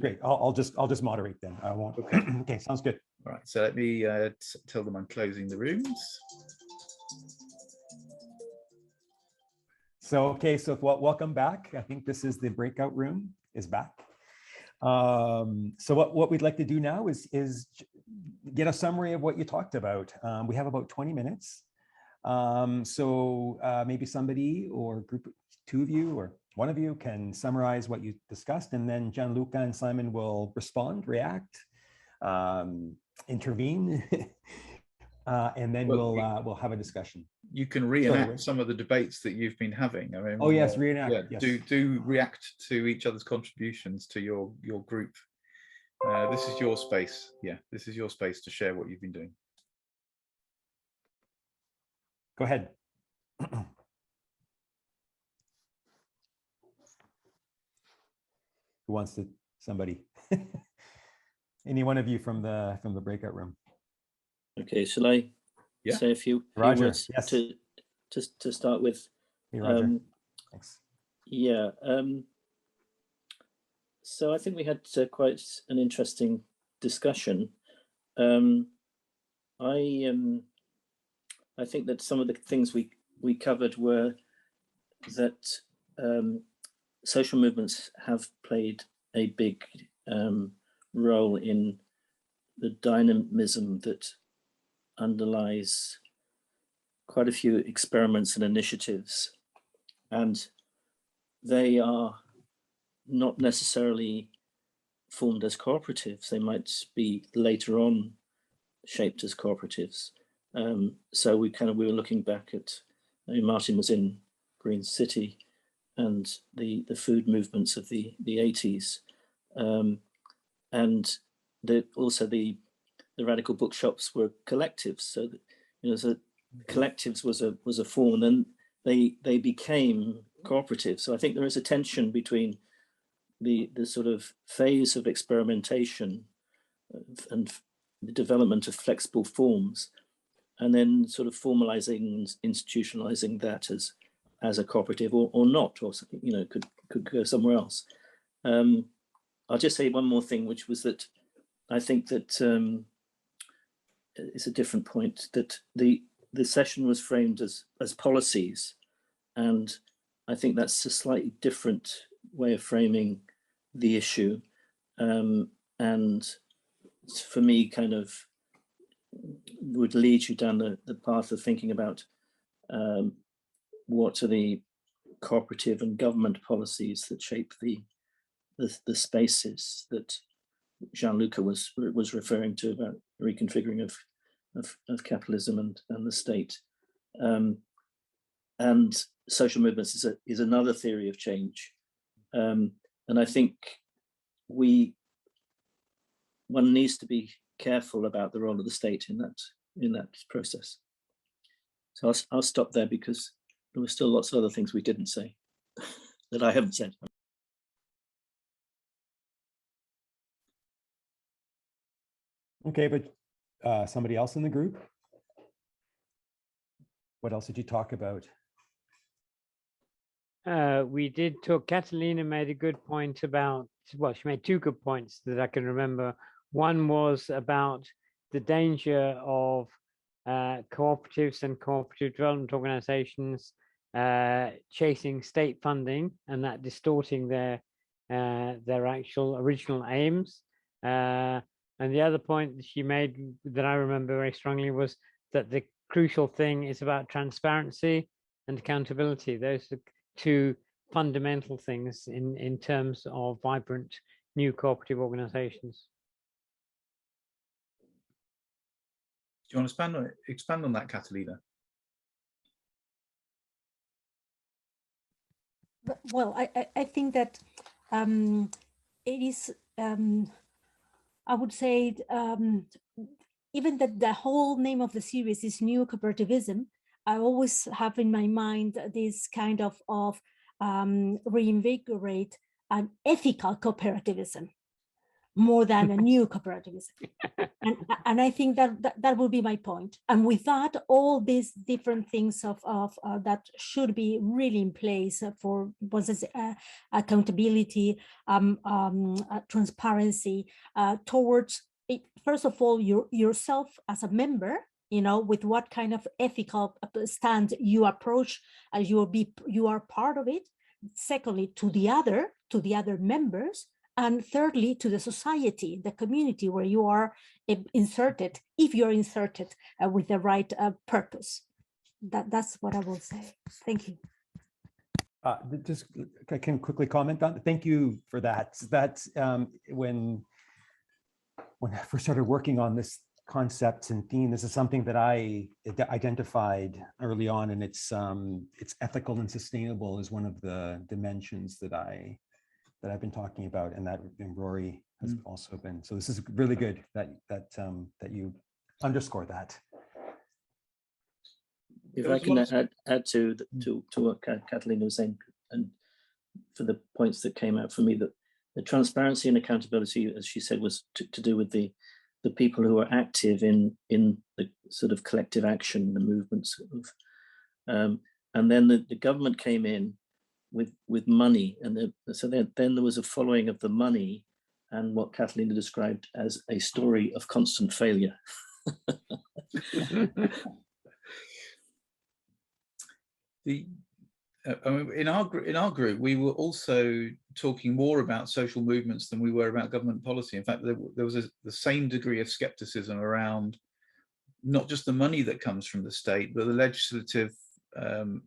great. I'll just moderate then. I won't. Okay, sounds good. All right. So let me tell them I'm closing the rooms. So, so welcome back. I think this is the breakout room is back. So what we'd like to do now is get a summary of what you talked about. We have about 20 minutes. So maybe somebody or group, 2 of you or 1 of you can summarize what you discussed, and then Gianluca and Simon will respond, react, intervene, and then we'll have a discussion. You can reenact some of the debates that you've been having. I mean, reenact. Yeah, yes. Do react to each other's contributions to your group. This is your space. Yeah, this is your space to share what you've been doing. Go ahead. Who wants to? Somebody. Any one of you from the breakout room. Okay, shall I say a few words to start with? Hey, Roger. Thanks. Yeah. So I think we had quite an interesting discussion. I think that some of the things we covered were that social movements have played a big role in the dynamism that underlies quite a few experiments and initiatives, and they are not necessarily formed as cooperatives. They might be later on shaped as cooperatives. So we were looking back at, Martin was in Green City and the food movements of the 80s, and also the radical bookshops were collectives. So collectives was a form, and then they became cooperatives. So I think there is a tension between the sort of phase of experimentation and the development of flexible forms, and then sort of formalizing and institutionalizing that as a cooperative or not, or could go somewhere else. I'll just say one more thing, which was that I think that it's a different point, that the session was framed as policies, and I think that's a slightly different way of framing the issue, and for me kind of would lead you down the path of thinking about what are the cooperative and government policies that shape the spaces that Gianluca was referring to, about reconfiguring of capitalism and the state. And social movements is another theory of change. I think one needs to be careful about the role of the state in that process. So I'll stop there because there were still lots of other things we didn't say that I haven't said. Okay, but somebody else in the group? What else did you talk about? We did talk, Catalina made a good point about, well, she made two good points that I can remember. One was about the danger of cooperatives and cooperative development organizations chasing state funding and that distorting their actual original aims. And the other point that she made that I remember very strongly was that the crucial thing is about transparency and accountability. Those are two fundamental things in terms of vibrant new cooperative organizations. Do you want to expand on that, Catalina? Well, I think that it is, I would say, even that the whole name of the series is New Cooperativism, I always have in my mind this kind of reinvigorate an ethical cooperativism more than a new cooperativism. And I think that will be my point. And with that, all these different things that should be really in place for accountability, transparency towards, first of all, yourself as a member, with what kind of ethical stand you approach, as you are part of it. Secondly, to the other members. And thirdly, to the society, the community where you are inserted, if you're inserted with the right purpose. That's what I will say. Thank you. Just I can quickly comment on. Thank you for that. That's when I first started working on this concept and theme, this is something that I identified early on, and it's ethical and sustainable is one of the dimensions that I've been talking about, and that Rory has also been. So this is really good that you underscore that. If I can add to what Catalina was saying, and for the points that came out for me, that the transparency and accountability, as she said, was to do with the people who are active in the sort of collective action, the movements of, and then the government came in with money, and so then there was a following of the money and what Catalina described as a story of constant failure. In our group, we were also talking more about social movements than we were about government policy. In fact, there was the same degree of skepticism around not just the money that comes from the state, but the legislative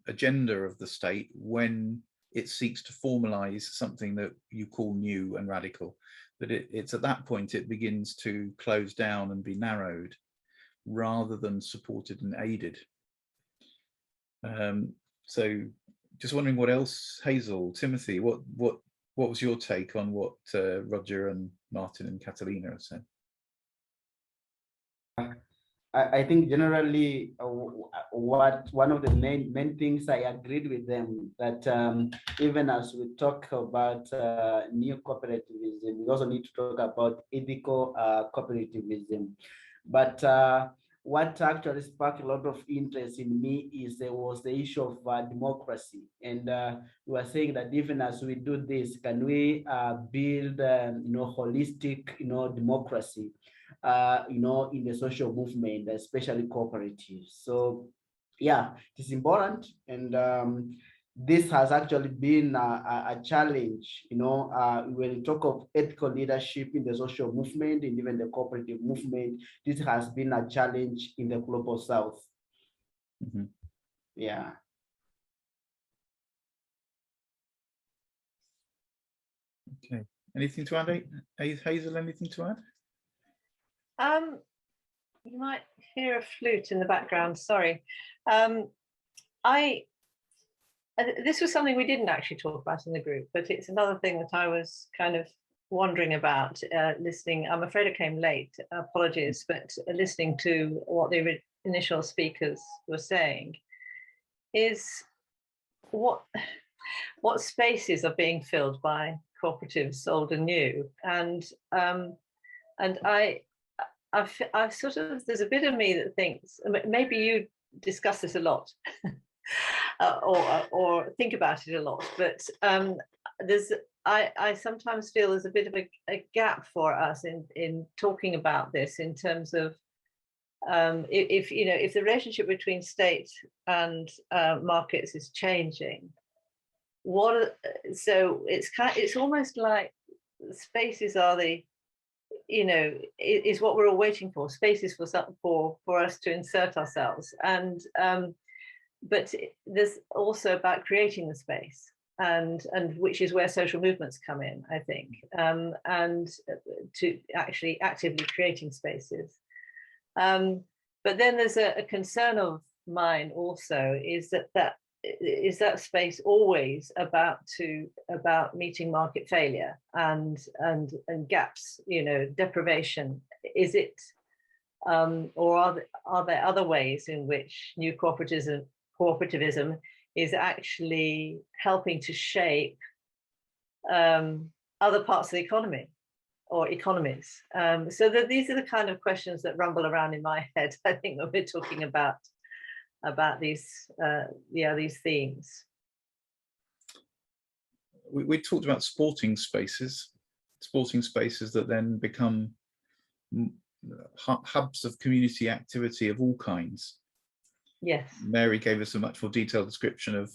agenda of the state when it seeks to formalize something that you call new and radical. That it's at that point it begins to close down and be narrowed rather than supported and aided. So just wondering what else, Hazel, Timothy, what was your take on what Roger and Martin and Catalina have said? I think generally one of the main things I agreed with them, that even as we talk about new cooperativism, we also need to talk about ethical cooperativism. But what actually sparked a lot of interest in me was the issue of democracy. And we were saying that even as we do this, can we build holistic democracy in the social movement, especially cooperatives. So yeah, it is important, and this has actually been a challenge, when you talk of ethical leadership in the social movement and even the cooperative movement. This has been a challenge in the global south. Mm-hmm. Yeah. Okay, anything to add, Hazel? Anything to add? You might hear a flute in the background, sorry. this was something we didn't actually talk about in the group, but it's another thing that I was kind of wondering about listening. I'm afraid I came late, apologies, but listening to what the initial speakers were saying is what spaces are being filled by cooperatives, old and new, and I've sort of, there's a bit of me that thinks, maybe you discuss this a lot or think about it a lot, but I sometimes feel there's a bit of a gap for us in talking about this in terms of if the relationship between state and markets is changing, so it's almost like spaces are the, is what we're all waiting for, spaces for us to insert ourselves, and but there's also about creating the space, and which is where social movements come in, I think, and to actually actively creating spaces. But then there's a concern of mine also, is that space always about meeting market failure and gaps, deprivation? Is it, or are there other ways in which new cooperativism is actually helping to shape other parts of the economy or economies? So these are the kind of questions that rumble around in my head, I think, when we're talking about these themes. We talked about sporting spaces that then become hubs of community activity of all kinds. Yes. Mary gave us a much more detailed description of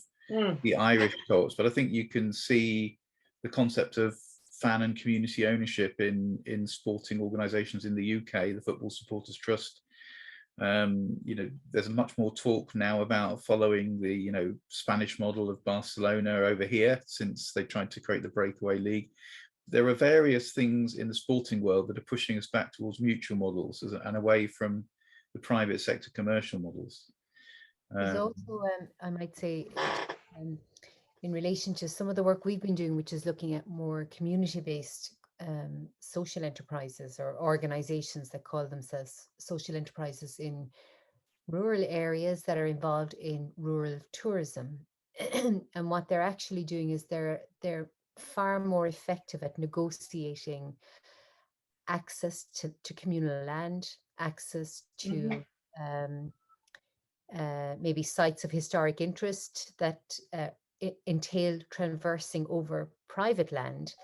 the Irish co-ops, but I think you can see the concept of fan and community ownership in sporting organisations in the UK, the Football Supporters Trust. There's much more talk now about following the Spanish model of Barcelona over here, since they tried to create the breakaway league. There are various things in the sporting world that are pushing us back towards mutual models and away from the private sector commercial models. There's also, I might say, in relation to some of the work we've been doing, which is looking at more community-based social enterprises or organizations that call themselves social enterprises in rural areas that are involved in rural tourism. And what they're actually doing is they're far more effective at negotiating access to communal land, access to maybe sites of historic interest that entail traversing over private land.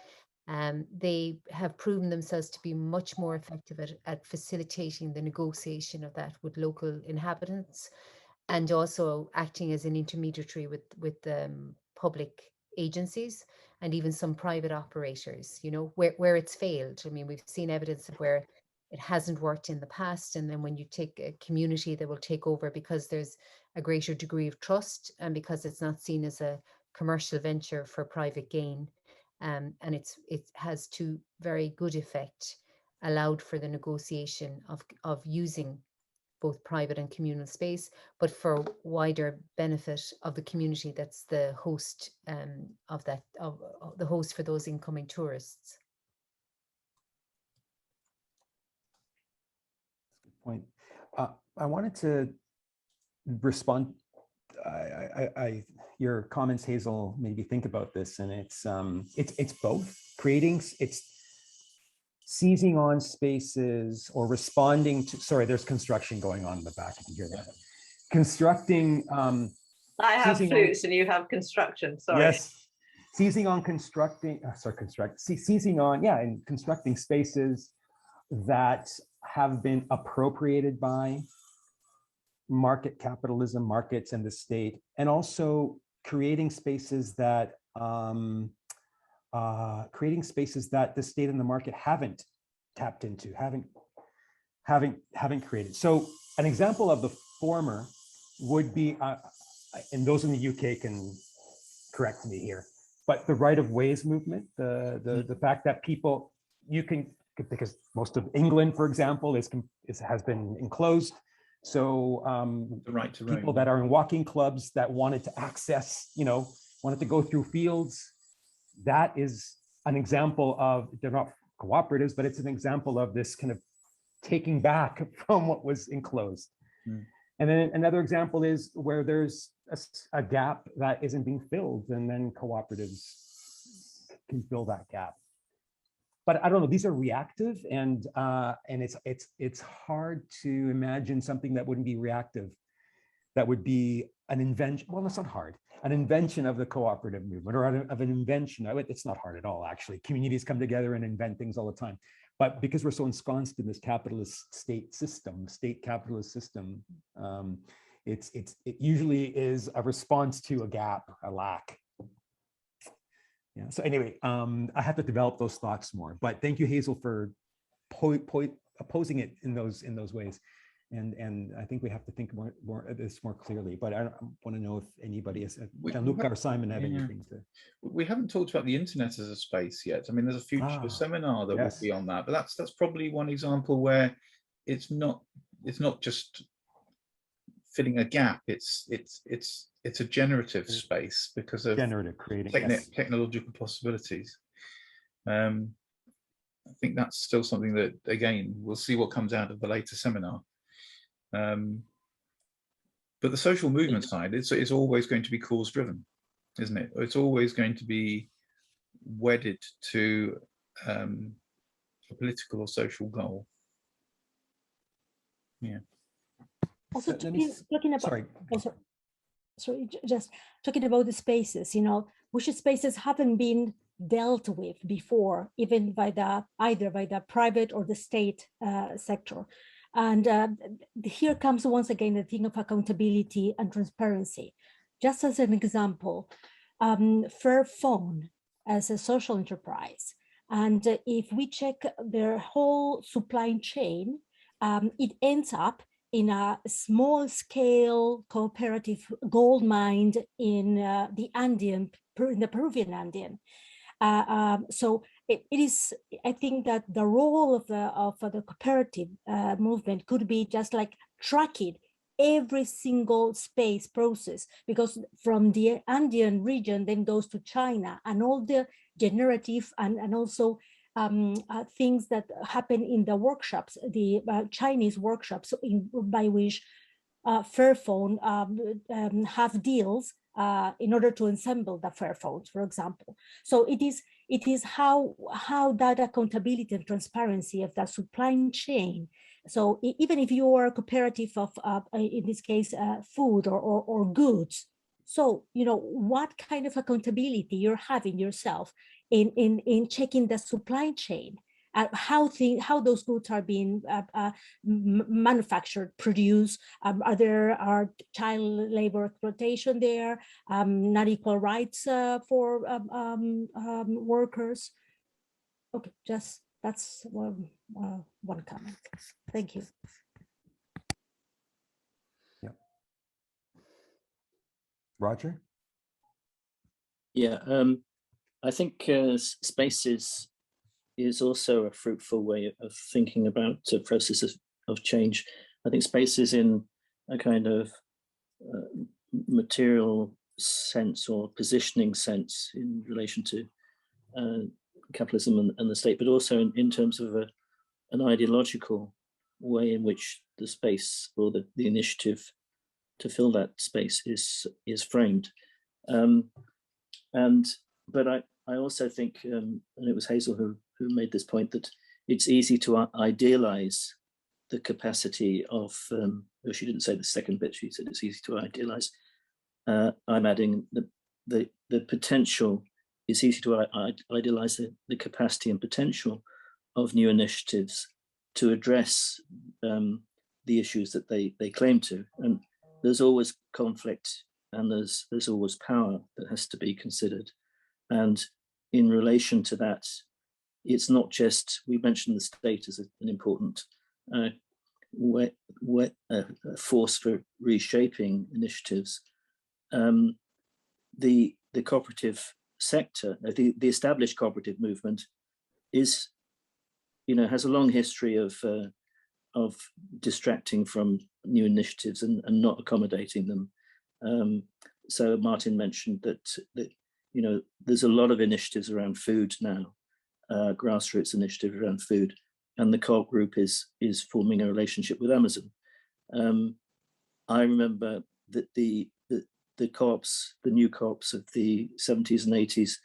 They have proven themselves to be much more effective at facilitating the negotiation of that with local inhabitants, and also acting as an intermediary with public agencies and even some private operators, where it's failed. I mean, we've seen evidence of where it hasn't worked in the past, and then when you take a community that will take over because there's a greater degree of trust and because it's not seen as a commercial venture for private gain. And it has to very good effect allowed for the negotiation of using both private and communal space, but for wider benefit of the community that's the host of the host for those incoming tourists. Good point. I wanted to respond. Your comments, Hazel, made me think about this, and it's both it's seizing on spaces or responding to. Sorry, there's construction going on in the back. If you hear that, constructing. I have flutes and you have construction. Sorry. Yes, seizing on constructing. Seizing on and constructing spaces that have been appropriated by market capitalism, markets, and the state, and also creating spaces that the state and the market haven't tapped into, haven't created. So an example of the former would be, and those in the UK can correct me here, but the right of ways movement, the fact that people, because most of England, for example, has been enclosed. So The right to people roam. that are in walking clubs that wanted to access, wanted to go through fields, that is an example of, they're not cooperatives, but it's an example of this kind of taking back from what was enclosed. Mm. And then another example is where there's a gap that isn't being filled, and then cooperatives can fill that gap. But I don't know, these are reactive, and it's hard to imagine something that wouldn't be reactive, that would be an invention. Well, it's not hard. An invention of the cooperative movement, or of an invention. It's not hard at all, actually. Communities come together and invent things all the time. But because we're so ensconced in this capitalist state capitalist system, it usually is a response to a gap, a lack. Yeah. So anyway, I have to develop those thoughts more. But thank you, Hazel, for opposing it in those ways. And I think we have to think more this more clearly. But I want to know if anybody has, Gianluca or Simon, have anything to. We haven't talked about the internet as a space yet. I mean, there's a future seminar that will be on that, but that's probably one example where it's not just filling a gap. It's a generative space because of creating technological possibilities. I think that's still something that, again, we'll see what comes out of the later seminar. But the social movement side, it's always going to be cause driven, isn't it? It's always going to be wedded to a political or social goal. Yeah. Also, talking about, sorry, just talking about the spaces, which spaces haven't been dealt with before, even either by the private or the state sector. And here comes once again the thing of accountability and transparency. Just as an example, Fairphone as a social enterprise. And if we check their whole supply chain, it ends up in a small scale cooperative gold mine in the Peruvian Andean. So it is, I think that the role of the cooperative movement could be just like tracking every single space process, because from the Andean region then goes to China, and all the generative and also things that happen in the workshops, the Chinese workshops by which Fairphone have deals in order to assemble the Fairphones, for example. So it is how that accountability and transparency of the supply chain. So even if you are a cooperative of, in this case, food or goods, so what kind of accountability you're having yourself in checking the supply chain, how those goods are being manufactured, produced, are child labor exploitation there, not equal rights for workers. Okay, that's one comment. Thank you. Yeah. Roger? Yeah, I think spaces is also a fruitful way of thinking about processes of change. I think spaces in a kind of material sense or positioning sense in relation to capitalism and the state, but also in terms of an ideological way in which the space or the initiative to fill that space is framed. But I also think, and it was Hazel who made this point, that it's easy to idealize the capacity of, well, she didn't say the second bit, she said it's easy to idealize. I'm adding the potential, it's easy to idealize the capacity and potential of new initiatives to address the issues that they claim to. And there's always conflict and there's always power that has to be considered. And in relation to that, it's not just, we mentioned the state as an important force for reshaping initiatives. The cooperative sector, the established cooperative movement is, has a long history of distracting from new initiatives and not accommodating them. So Martin mentioned that you know, there's a lot of initiatives around food now, grassroots initiative around food, and the co-op group is forming a relationship with Amazon. I remember that the co-ops, the new co-ops of the 70s and 80s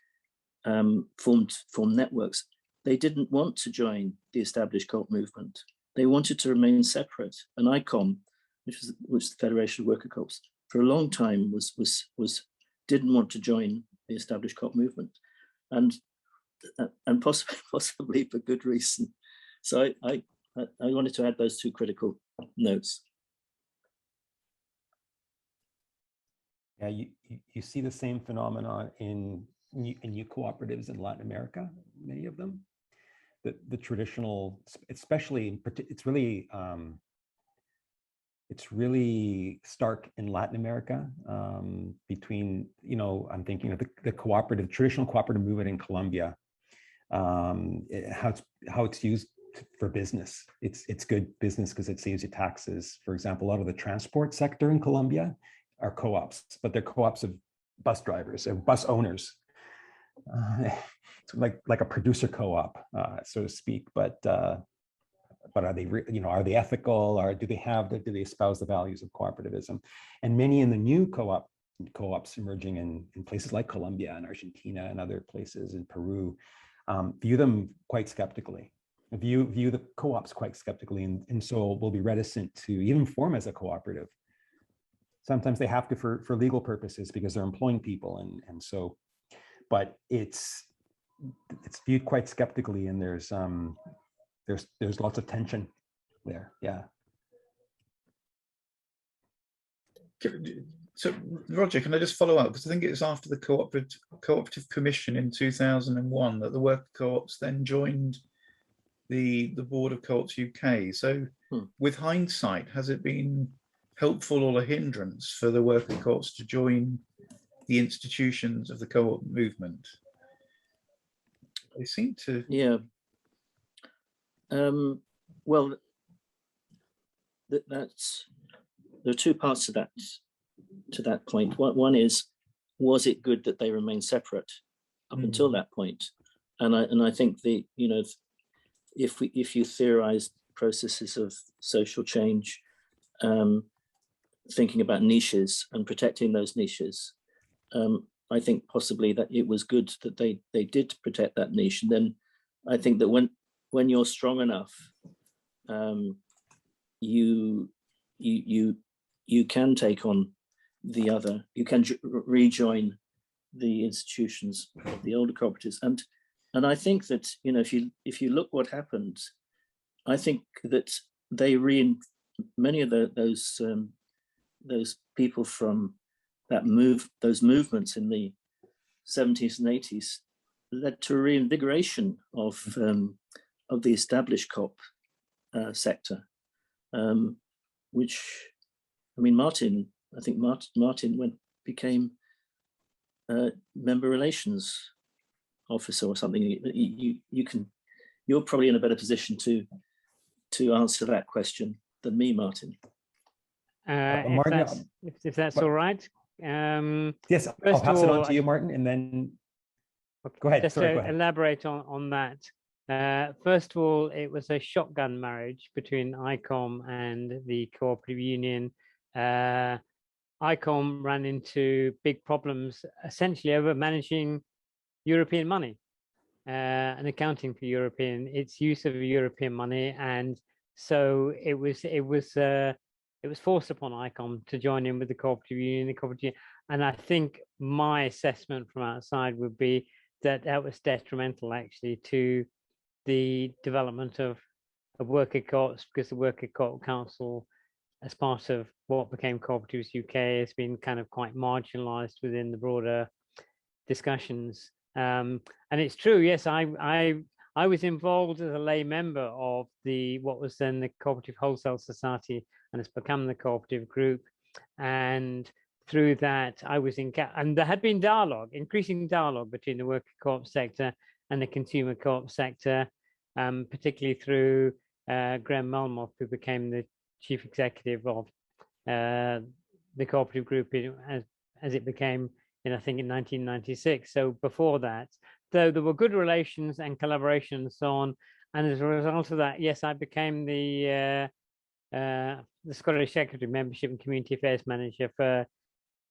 formed networks. They didn't want to join the established co-op movement. They wanted to remain separate. And ICOM, which was the Federation of Worker Co-ops, for a long time didn't want to join the established co-op movement, and possibly for good reason. So I wanted to add those two critical notes. Yeah, you see the same phenomenon in new cooperatives in Latin America, many of them. The traditional, especially, it's really stark in Latin America between, you know, I'm thinking of the traditional cooperative movement in Colombia, how it's used for business. It's good business because it saves you taxes. For example, a lot of the transport sector in Colombia are co-ops, but they're co-ops of bus drivers and bus owners. It's like a producer co-op, so to speak. But are they, you know, are they ethical, or do they espouse the values of cooperativism? And many in the new co-ops emerging in places like Colombia and Argentina and other places in Peru view them quite skeptically. View the co-ops quite skeptically, and so will be reticent to even form as a cooperative. Sometimes they have to for legal purposes because they're employing people, and so, but it's viewed quite skeptically, and there's lots of tension there. Yeah. So Roger, can I just follow up? Because I think it was after the Cooperative Commission in 2001 that the worker co-ops then joined the Board of Co-ops UK. So with hindsight, has it been helpful or a hindrance for the worker co-ops to join the institutions of the co-op movement? They seem to. Yeah. Well, there are two parts to that point. One is, was it good that they remained separate up until that point? And I think if you theorize processes of social change, thinking about niches and protecting those niches, I think possibly that it was good that they did protect that niche. And then I think that when you're strong enough, you can take on the other. You can rejoin the institutions of the older cooperatives, and I think that, you know, if you look what happened, I think that many of those people from those movements in the 70s and 80s led to a reinvigoration of the established co-op sector, which, I mean, I think Martin became member relations officer or something. You're probably in a better position to answer that question than me, Martin. Martin, if that's all right. Yes, I'll pass it on to you, Martin, and then go ahead. Just to elaborate on that. First of all, it was a shotgun marriage between ICOM and the cooperative union. ICOM ran into big problems essentially over managing European money and accounting for its use of European money, and so it was forced upon ICOM to join in with the cooperative union. And I think my assessment from outside would be that was detrimental actually to the development of worker co-ops, because the Worker Co-op Council, as part of what became Cooperatives UK, has been kind of quite marginalised within the broader discussions. And it's true, yes, I was involved as a lay member of what was then the Cooperative Wholesale Society, and it's become the cooperative group. And through that, I was and there had been increasing dialogue between the worker co-op sector and the consumer co-op sector, particularly through Graham Malmoth, who became the chief executive of the cooperative group as it became I think in 1996. So before that, though there were good relations and collaboration and so on, and as a result of that, yes, I became the Scottish Secretary Membership and Community Affairs Manager for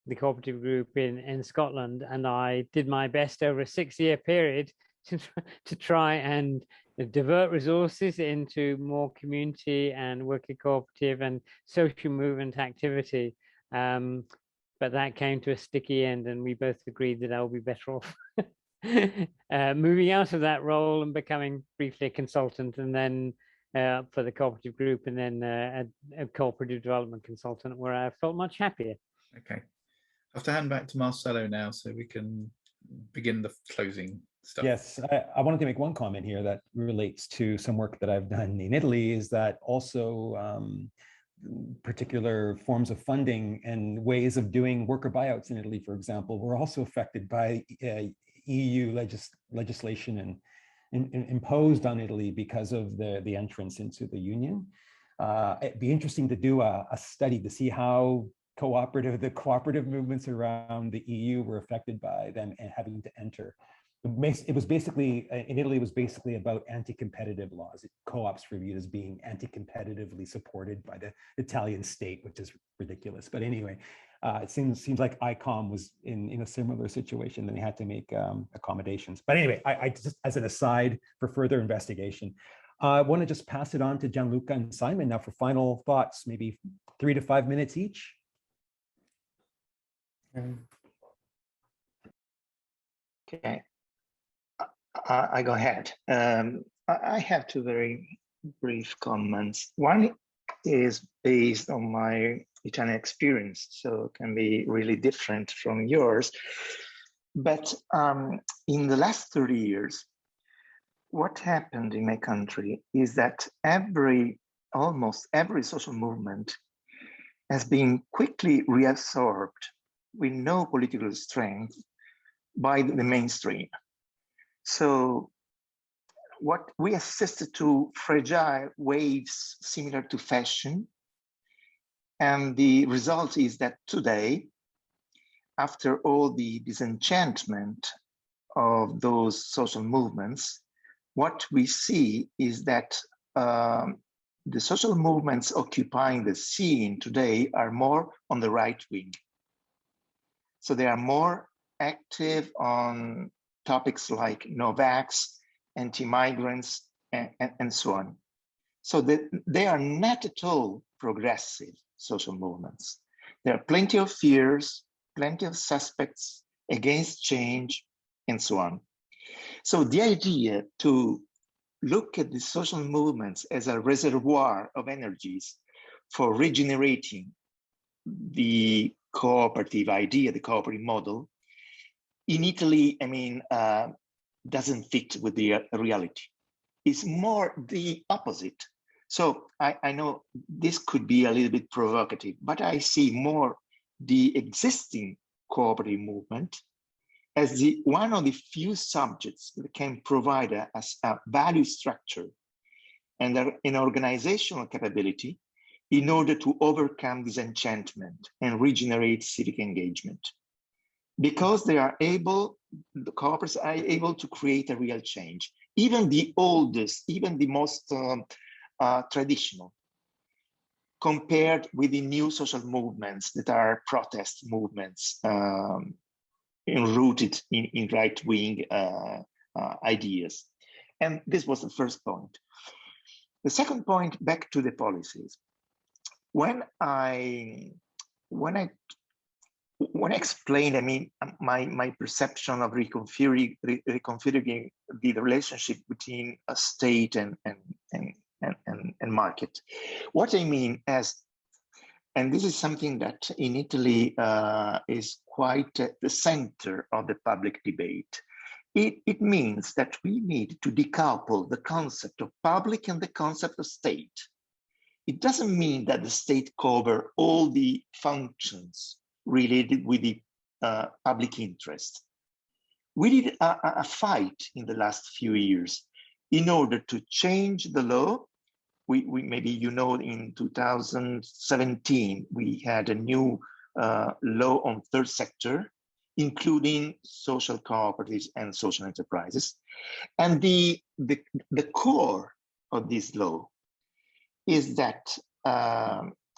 the cooperative group in Scotland, and I did my best over a 6-year period to try and divert resources into more community and worker cooperative and social movement activity. But that came to a sticky end, and we both agreed that I'll be better off moving out of that role and becoming briefly a consultant, and then for the cooperative group, and then a cooperative development consultant, where I felt much happier. Okay, I have to hand back to Marcelo now, so we can begin the closing stuff. Yes, I wanted to make one comment here that relates to some work that I've done in Italy, is that also particular forms of funding and ways of doing worker buyouts in Italy, for example, were also affected by EU legislation and imposed on Italy because of the entrance into the union. It'd be interesting to do a study to see how the cooperative movements around the EU were affected by them and having to enter. It was basically, in Italy, it was basically about anti-competitive laws. Co-ops were viewed as being anti-competitively supported by the Italian state, which is ridiculous. But anyway, it seems like ICOM was in a similar situation, and they had to make accommodations. But anyway, I just, as an aside for further investigation, I want to just pass it on to Gianluca and Simon now for final thoughts, maybe 3 to 5 minutes each. Okay. I go ahead. I have 2 very brief comments. One is based on my Italian experience, so it can be really different from yours. But in the last 30 years, what happened in my country is that almost every social movement has been quickly reabsorbed with no political strength by the mainstream. So what we assisted to fragile waves similar to fashion. And the result is that today, after all the disenchantment of those social movements, what we see is that the social movements occupying the scene today are more on the right wing. So they are more active on topics like no-vax, anti-migrants, and so on. So they are not at all progressive social movements. There are plenty of fears, plenty of suspects against change, and so on. So the idea to look at the social movements as a reservoir of energies for regenerating the cooperative idea, the cooperative model, in Italy, doesn't fit with the reality. It's more the opposite. So I know this could be a little bit provocative, but I see more the existing cooperative movement as one of the few subjects that can provide us a value structure and an organizational capability in order to overcome disenchantment and regenerate civic engagement. Because they are able, the cooperatives are able to create a real change. Even the oldest, even the most traditional, compared with the new social movements that are protest movements rooted in right-wing ideas. And this was the first point. The second point, back to the policies. When I explained, my perception of reconfiguring the relationship between a state and market, what I mean is, and this is something that in Italy is quite at the center of the public debate. It means that we need to decouple the concept of public and the concept of state. It doesn't mean that the state covers all the functions related with the public interest. We did a fight in the last few years in order to change the law we maybe you know in 2017 we had a new law on third sector, including social cooperatives and social enterprises. And the core of this law is that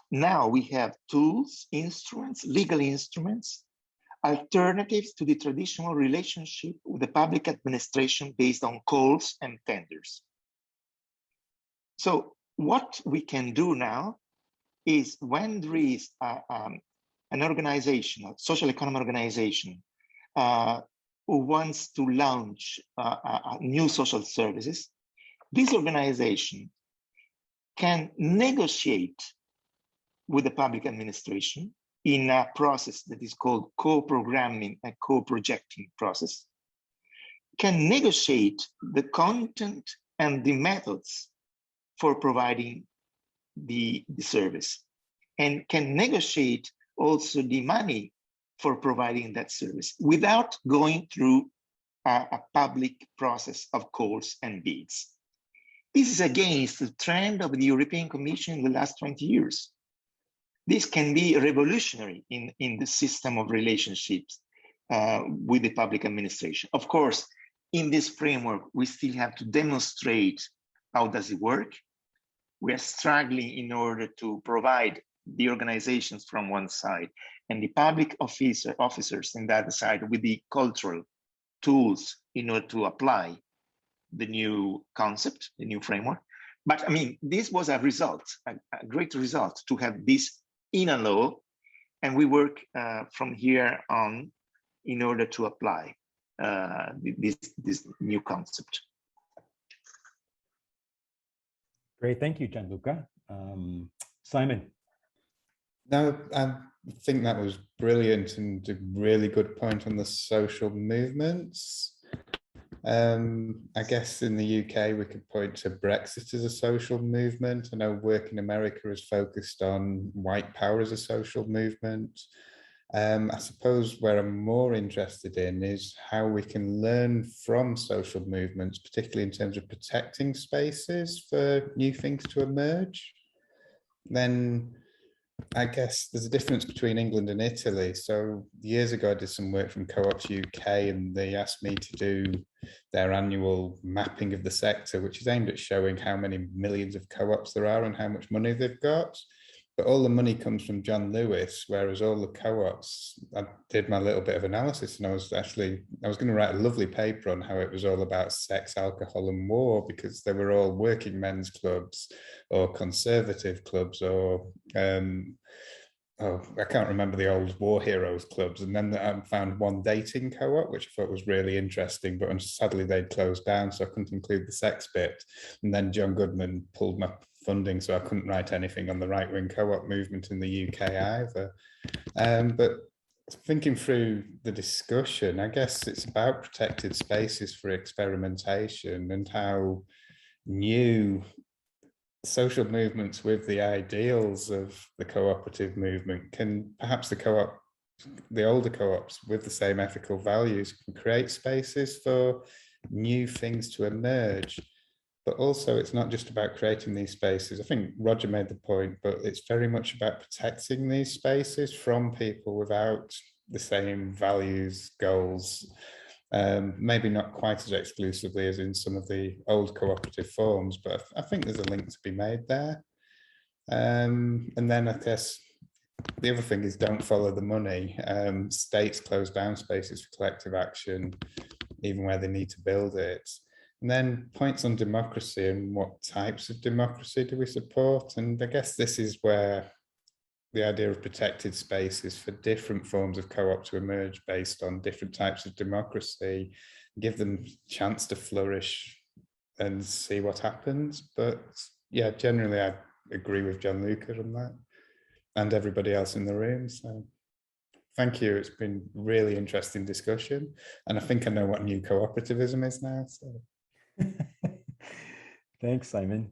now we have tools, instruments, legal instruments, alternatives to the traditional relationship with the public administration based on calls and tenders. So what we can do now is when there is an organization, a social economy organization, who wants to launch new social services, this organization can negotiate with the public administration in a process that is called co-programming and co-projecting process, can negotiate the content and the methods for providing the service, and can negotiate also the money for providing that service without going through a public process of calls and bids. This is against the trend of the European Commission in the last 20 years. This can be revolutionary in the system of relationships with the public administration. Of course, in this framework, we still have to demonstrate how does it work. We are struggling in order to provide the organizations from one side and the public officers on the other side with the cultural tools in order to apply the new concept, the new framework. But I mean, this was a result, a great result to have this in a law, and we work from here on in order to apply this new concept. Great, thank you, Gianluca. Simon. No, I think that was brilliant and a really good point on the social movements. I guess in the UK, we could point to Brexit as a social movement. I know work in America is focused on white power as a social movement. I suppose where I'm more interested in is how we can learn from social movements, particularly in terms of protecting spaces for new things to emerge. Then I guess there's a difference between England and Italy. So years ago, I did some work from Co-ops UK, and they asked me to do their annual mapping of the sector, which is aimed at showing how many millions of co-ops there are and how much money they've got. But all the money comes from John Lewis, whereas all the co-ops, I did my little bit of analysis, and I was going to write a lovely paper on how it was all about sex, alcohol and war, because they were all working men's clubs or conservative clubs or, I can't remember the old war heroes clubs. And then I found one dating co-op, which I thought was really interesting, but sadly they'd closed down, so I couldn't include the sex bit. And then John Goodman pulled my funding, so I couldn't write anything on the right-wing co-op movement in the UK either. But thinking through the discussion, I guess it's about protected spaces for experimentation and how new social movements with the ideals of the cooperative movement can, perhaps the older co-ops with the same ethical values can create spaces for new things to emerge. But also it's not just about creating these spaces. I think Roger made the point, but it's very much about protecting these spaces from people without the same values, goals, maybe not quite as exclusively as in some of the old cooperative forms, but I think there's a link to be made there. And then I guess the other thing is don't follow the money. States close down spaces for collective action, even where they need to build it. And then points on democracy and what types of democracy do we support? And I guess this is where the idea of protected spaces for different forms of co-op to emerge based on different types of democracy, give them a chance to flourish and see what happens. But yeah, generally I agree with Gianluca on that and everybody else in the room. So thank you. It's been really interesting discussion. And I think I know what new cooperativism is now. So. Thanks, Simon.